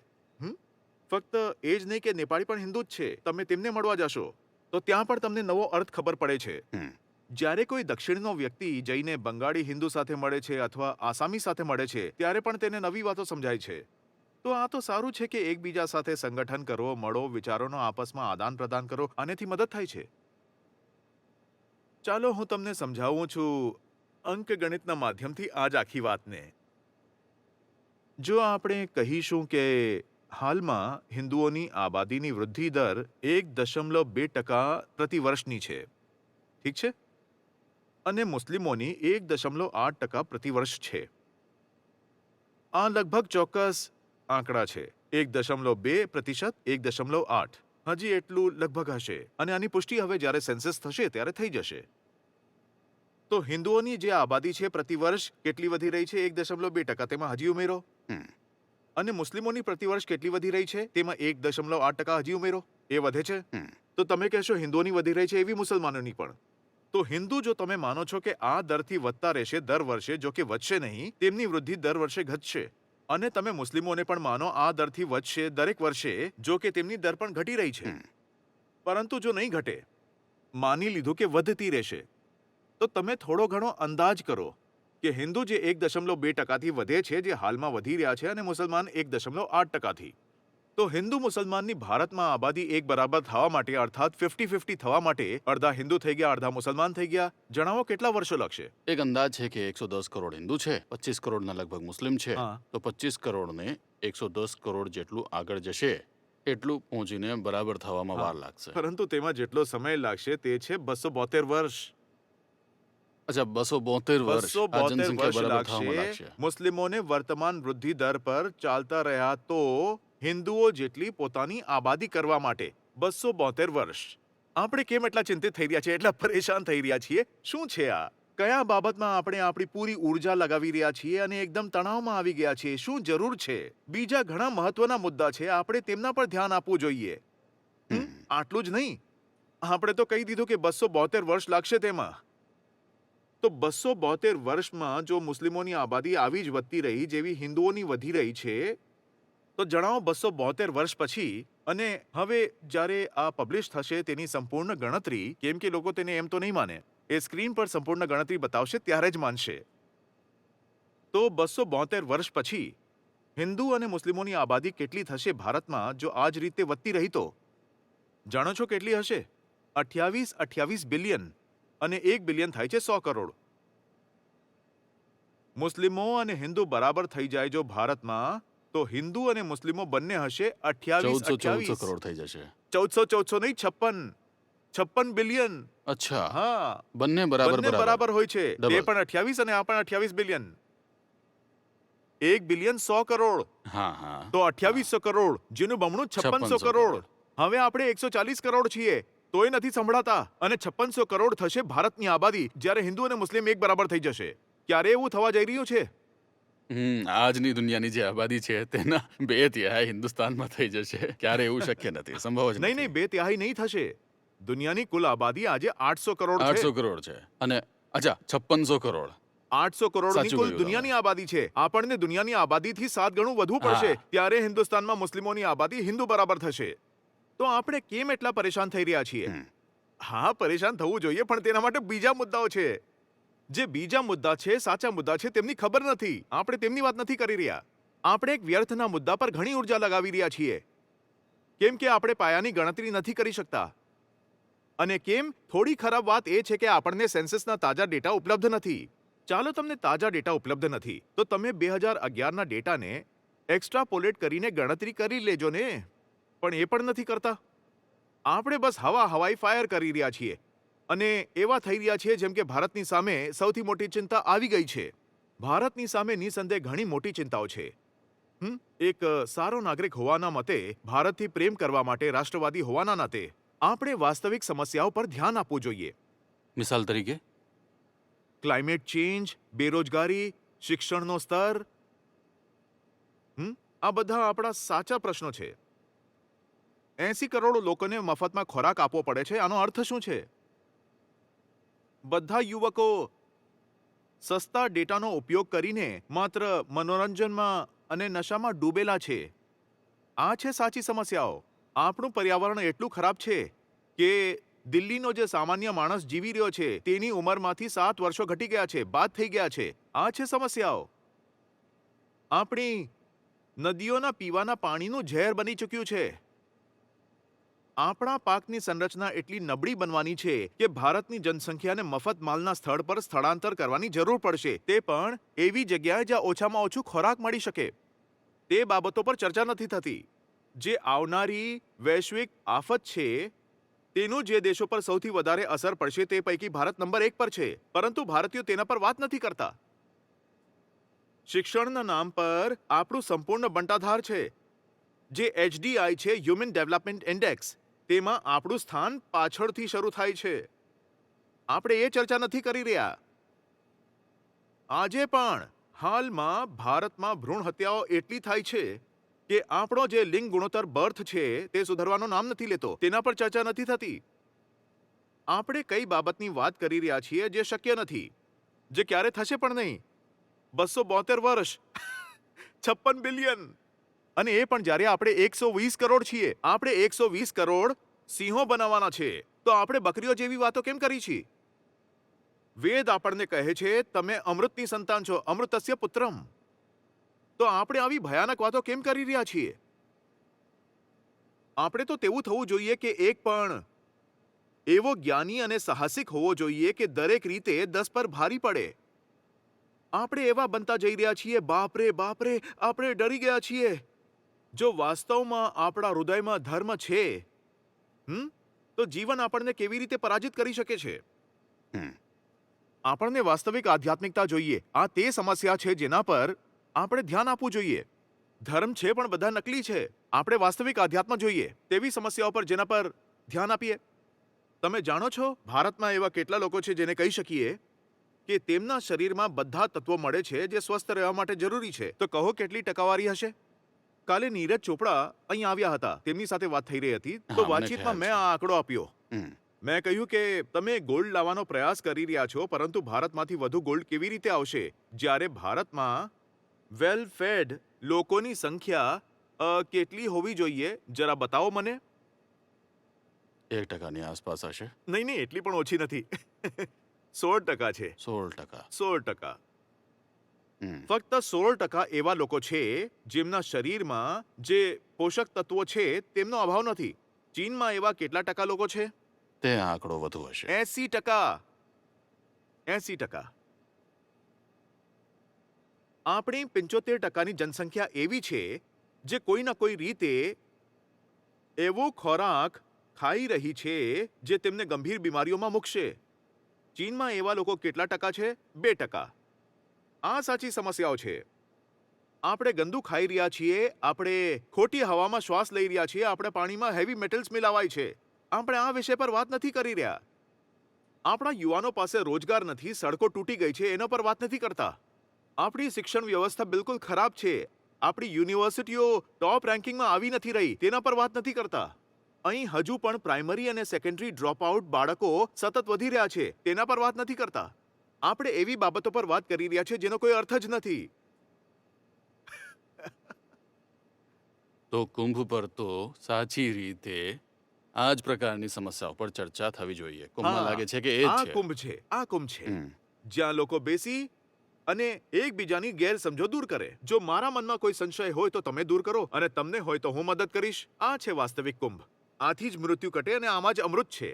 ફક્ત એ જ નહીં કે નેપાળી પણ હિન્દુ જ છે. તમે તેમને મળવા જશો તો ત્યાં પણ તમને નવો અર્થ ખબર પડે છે. જ્યારે કોઈ દક્ષિણનો વ્યક્તિ જઈને બંગાળી હિન્દુ સાથે મળે છે અથવા આસામી સાથે મળે છે ત્યારે પણ તેને નવી વાતો સમજાય છે. તો આ તો સારું છે કે એકબીજા સાથે સંગઠન કરો, મળો, વિચારોનો આપસમાં આદાન પ્રદાન કરો, આનેથી મદદ થાય છે. ચાલો હું તમને સમજાવું છું અંકગણિતના માધ્યમથી આજ આખી વાતને. જો આપણે કહીશું કે હાલમાં હિન્દુઓની આબાદીની વૃદ્ધિ દર 1.2% પ્રતિ વર્ષની છે, ઠીક છે, અને મુસ્લિમોની 1.8% પ્રતિ વર્ષ છે. આ લગભગ ચોક્કસ આંકડા છે. 1.2%, 1.8, હજી એટલું લગભગ હશે, અને આની પુષ્ટિ હવે જ્યારે સેન્સસ થશે ત્યારે થઈ જશે. તો હિન્દુઓની જે આબાદી છે પ્રતિ વર્ષ કેટલી વધી રહી છે? 1.2%. તેમાં હજી ઉમેરો. અને મુસ્લિમોની પ્રતિ વર્ષ કેટલી વધી રહી છે? તેમાં 1.8% હજી ઉમેરો. એ વધે છે. તો તમે કહેશો હિન્દુઓની વધી રહી છે એવી મુસલમાનોની પણ. તો હિન્દુ જો તમે માનો છો કે આ દરથી વધતા રહેશે દર વર્ષે, જો કે વધશે નહીં, તેમની વૃદ્ધિ દર વર્ષે ઘટશે, અને તમે મુસ્લિમોને પણ માનો આ દરથી વધશે દરેક વર્ષે, જો કે તેમની દર પણ ઘટી રહી છે, પરંતુ જો નહીં ઘટે, માની લીધું કે વધતી રહેશે, તો તમે થોડો ઘણો અંદાજ કરો કે હિન્દુ જે 1.2%થી વધે છે, જે હાલમાં વધી રહ્યા છે, અને મુસલમાન 1.8%થી, તો હિન્દુ મુસલમાનની ભારતમાં આબાદી એક બરાબર થવા માટે, અર્થાત 50-50 થવા માટે, અડધા હિન્દુ થઈ ગયા, અડધા મુસલમાન થઈ ગયા, જણાવો કેટલા વર્ષો લાગશે? એક અંદાજ છે કે 110 કરોડ હિન્દુ છે, 25 કરોડના લગભગ મુસ્લિમ છે. તો 25 કરોડને 110 કરોડ જેટલું આગળ જશે એટલું પહોંચીને બરાબર થવામાં વાર લાગશે. પરંતુ તેમાં જેટલો સમય લાગશે તે છે 272 વર્ષ. અચ્છા, 272 વર્ષ આ 272 જનસંખ્યા વર્ષ બરાબર થવામાં લાગશે લાગશે. મુસ્લિમોને વર્તમાન વૃદ્ધિ દર પર ચાલતા રહ્યા તો હિન્દુઓ જેટલી પોતાની આબાદી કરવા માટે. 272 વર્ષ. આપણે કેમ એટલા ચિંતિત થઈ રહ્યા છીએ, એટલા પરેશાન થઈ રહ્યા છીએ? શું છે આ? કયા બાબતમાં આપણે આપણી પૂરી ઉર્જા લગાવી રહ્યા છીએ અને એકદમ તણાવમાં આવી ગયા છીએ? શું જરૂર છે? બીજા ઘણા મહત્વના મુદ્દા છે, આપણે તેમના પર ધ્યાન આપવું જોઈએ. આટલું જ નહીં, આપણે તો કહી દીધું કે 272 વર્ષ લાગશે તેમાં. તો 272 વર્ષમાં જો મુસ્લિમોની આબાદી આવી જ વધતી રહી જેવી હિન્દુઓની વધી રહી છે, તો જણાવો 272 વર્ષ પછી, અને હવે જ્યારે આ પબ્લિશ થશે તેની સંપૂર્ણ ગણતરી, કેમ કે લોકો તેને એમ તો નહીં માને, એ સ્ક્રીન પર સંપૂર્ણ ગણતરી બતાવશે ત્યારે જ માનશે. તો 272 વર્ષ પછી હિન્દુ અને મુસ્લિમોની આબાદી કેટલી થશે ભારતમાં જો આ જ રીતે વધતી રહી? તો જાણો છો કેટલી હશે? 28 બિલિયન, અને 1 બિલિયન થાય છે 100 કરોડ. મુસ્લિમો અને હિન્દુ બરાબર થઈ જાય જો ભારતમાં, તો હિન્દુ અને મુસ્લિમો બંને હશે 1400 કરોડ થઈ જશે. 1400 નહીં, 56 બિલિયન. અચ્છા, હા, બંને બંને બરાબર હોય છે. તે Double. પણ 28 અને આ પણ 28 બિલિયન. 1 બિલિયન 100 કરોડ. હા. તો 2800 કરોડ, જેનું બમણું 5600 કરોડ. હવે આપણે 140 કરોડ છીએ, તોય નથી સંભળાતા, અને 5600 કરોડ થશે ભારતની આબાદી જ્યારે હિન્દુ અને મુસ્લિમ એક બરાબર થઈ જશે. ક્યારે એવું થવા જઈ રહ્યું છે? આજની દુનિયાની જે આબાદી છે તેના 2/3 હિન્દુસ્તાનમાં થઈ જશે. ક્યારે એવું શક્ય નથી, સંભવ જ નહીં, 2/3 નહીં થશે. દુનિયાની કુલ આબાદી આજે 800 કરોડ છે. 800 કરોડ છે, અને અચ્છા 5600 કરોડ. 800 કરોડની સાચું કુલ કહ્યું દુનિયાની આબાદી છે. આપણને દુનિયાની આબાદીથી 7 ગણું વધવું પડશે, ત્યારે હિન્દુસ્તાનમાં મુસ્લિમોની આબાદી હિન્દુ બરાબર થશે. તો આપણે કેમ એટલા પરેશાન થઈ રહ્યા છીએ? હા, પરેશાન થવું જોઈએ, પણ તેના માટે બીજા મુદ્દાઓ છે. જે બીજા મુદ્દા છે, સાચા મુદ્દા છે, તેમની ખબર નથી. આપણે તેમની વાત નથી કરી રહ્યા. આપણે એક વ્યર્થના મુદ્દા પર ઘણી ઉર્જા લગાવી રહ્યા છીએ. કેમ કે આપણે પાયાની ગણતરી નથી કરી શકતા. અને કેમ? થોડી ખરાબ વાત એ છે કે આપણને સેન્સસના તાજા ડેટા ઉપલબ્ધ નથી. ચાલો, તમને તાજા ડેટા ઉપલબ્ધ નથી, તો તમે 2011ના ડેટાને એક્સ્ટ્રાપોલેટ કરીને ગણતરી કરી લેજો ને. પણ એ પણ નથી કરતા. આપણે બસ હવાઈ ફાયર કરી રહ્યા છીએ, અને એવા થઈ રહ્યા છીએ જેમ કે ભારતની સામે સૌથી મોટી ચિંતા આવી ગઈ છે. ભારતની સામે નિસંદેહ ઘણી મોટી ચિંતાઓ છે. એક સારો નાગરિક હોવાના મતે, ભારતથી પ્રેમ કરવા માટે રાષ્ટ્રવાદી હોવાના નાતે, આપણે વાસ્તવિક સમસ્યાઓ પર ધ્યાન આપવું જોઈએ. મિસાલ તરીકે ક્લાઇમેટ ચેન્જ, બેરોજગારી, શિક્ષણનો સ્તર, આ બધા આપણા સાચા પ્રશ્નો છે. 80 કરોડ લોકોને મફતમાં ખોરાક આપવો પડે છે. આનો અર્થ શું છે? બધા યુવકો સસ્તા ડેટાનો ઉપયોગ કરીને માત્ર મનોરંજનમાં અને નશામાં ડૂબેલા છે. આ છે સાચી સમસ્યાઓ. આપણું પર્યાવરણ એટલું ખરાબ છે કે દિલ્હીનો જે સામાન્ય માણસ જીવી રહ્યો છે તેની ઉંમરમાંથી 7 વર્ષો ઘટી ગયા છે, બાદ થઈ ગયા છે. આ છે સમસ્યાઓ. આપણી નદીઓના પીવાના પાણીનું ઝેર બની ચૂક્યું છે. આપણા પાકની સંરચના એટલી નબળી બનવાની છે કે ભારતની જનસંખ્યાને મફત માલના સ્થળ પર સ્થળાંતર કરવાની જરૂર પડશે, તે પણ એવી જગ્યાએ જ્યાં ઓછામાં ઓછું ખોરાક મળી શકે. તે બાબતો પર ચર્ચા નથી થતી. જે આવનારી વૈશ્વિક આફત છે તેનું જે દેશો પર સૌથી વધારે અસર પડશે તે પૈકી ભારત નંબર 1 પર છે, પરંતુ ભારતીયો તેના પર વાત નથી કરતા. શિક્ષણના નામ પર આપણું સંપૂર્ણ બંટાધાર છે. જે HDI છે, હ્યુમન ડેવલપમેન્ટ ઇન્ડેક્સ, તેમાં આપણું સ્થાન પાછળથી શરૂ થાય છે. આપણે એ ચર્ચા નથી કરી રહ્યા. આજે પણ હાલમાં ભારતમાં ભ્રૂણ હત્યાઓ એટલી થાય છે કે આપણો જે લિંગ ગુણોત્તર બર્થ છે તે સુધરવાનું નામ નથી લેતો. તેના પર ચર્ચા નથી થતી. આપણે કઈ બાબતની વાત કરી રહ્યા છીએ જે શક્ય નથી, જે ક્યારે થશે પણ નહીં. 272 વર્ષ, 56 બિલિયન, અને એ પણ જ્યારે આપણે 120 કરોડ છીએ. આપણે 120 કરોડ સિંહો બનાવવાના છે, તો આપણે બકરીઓ જેવી વાતો કેમ કરી છે? વેદ આપણને કહે છે તમે અમૃતની સંતાન છો, અમૃતસ્ય પુત્રમ. તો આપણે આવી ભયાનક વાતો કેમ કરી રહ્યા છીએ? આપણે તો તેવું થવું જોઈએ કે એક પણ એવો જ્ઞાની અને સાહસિક હોવો જોઈએ કે દરેક રીતે 10 પર ભારી પડે. આપણે એવા બનતા જઈ રહ્યા છીએ, બાપરે બાપરે, આપણે ડરી ગયા છીએ. જો વાસ્તવમાં આપણા હૃદયમાં ધર્મ છે, તો જીવન આપણને કેવી રીતે પરાજિત કરી શકે છે? આપણને વાસ્તવિક આધ્યાત્મિકતા જોઈએ. આ તે સમસ્યા છે જેના પર આપણે ધ્યાન આપવું જોઈએ. ધર્મ છે પણ બધા નકલી છે. આપણે વાસ્તવિક આધ્યાત્મ જોઈએ, તેવી સમસ્યાઓ પર જેના પર ધ્યાન આપીએ. તમે જાણો છો ભારતમાં એવા કેટલા લોકો છે જેને કહી શકીએ કે તેમના શરીરમાં બધા તત્વો મળે છે જે સ્વસ્થ રહેવા માટે જરૂરી છે? તો કહો કેટલી ટકાવારી હશે? કાલે નીરજ ચોપડા અહીં આવ્યા હતા, તેમની સાથે વાત થઈ રહી હતી, તો વાતચીતમાં મેં આ આંકડો આપ્યો. મેં કહ્યું કે તમે ગોલ્ડ લાવવાનો પ્રયાસ કરી રહ્યા છો, પરંતુ ભારતમાંથી વધુ ગોલ્ડ કેવી રીતે આવશે જ્યારે ભારતમાં વેલ ફેડ લોકોની સંખ્યા કેટલી હોવી જોઈએ? જરા બતાવો મને. 1%ની આસપાસ હશે. નહીં, એટલી પણ ઓછી નથી. 16% છે. 16%. 16%. ફક્ત 16% એવા લોકો છે જેમના શરીરમાં જે પોષક તત્વો છે તેમનો અભાવ નથી. ચીનમાં એવા કેટલા ટકા લોકો છે? તે આંકડો વધુ હશે. 80%. 80%. આપણી 75%ની જનસંખ્યા એવી છે જે કોઈના કોઈ રીતે એવો ખોરાક ખાઈ રહી છે જે તેમને ગંભીર બીમારીઓમાં મૂકશે. ચીનમાં એવા લોકો કેટલા ટકા છે? 2%. આ સાચી સમસ્યાઓ છે. આપણે ગંદુ ખાઈ રહ્યા છીએ, આપણે ખોટી હવામાં શ્વાસ લઈ રહ્યા છીએ, આપણે પાણીમાં હેવી મેટલ્સ મિલાવાય છે. આપણે આ વિષય પર વાત નથી કરી રહ્યા. આપણા યુવાનો પાસે રોજગાર નથી, સડકો તૂટી ગઈ છે, એના પર વાત નથી કરતા. આપણી શિક્ષણ વ્યવસ્થા બિલકુલ ખરાબ છે. આપણી યુનિવર્સિટીઓ ટોપ રેન્કિંગમાં આવી નથી રહી, તેના પર વાત નથી કરતા. અહીં હજુ પણ પ્રાઇમરી અને સેકન્ડરી ડ્રોપઆઉટ બાળકો સતત વધી રહ્યા છે, તેના પર વાત નથી કરતા. આપણે એવી બાબતો પર વાત કરી રહ્યા છીએ જેનો કોઈ અર્થ જ નથી. તો કુંભ પર તો સાચી રીતે આ જ પ્રકારની સમસ્યાઓ પર ચર્ચા થવી જોઈએ. કુંભમાં લાગે છે કે એ જ આ છે. કુંભ છે. આ કુંભ છે જ્યાં લોકો બેસી અને એકબીજાની ગેરસમજો દૂર કરે. જો મારા મનમાં કોઈ સંશય હોય તો તમે દૂર કરો, અને તમને હોય તો હું મદદ કરીશ. આ છે વાસ્તવિક કુંભ. આથી જ મૃત્યુ કટે અને આમાં જ અમૃત છે.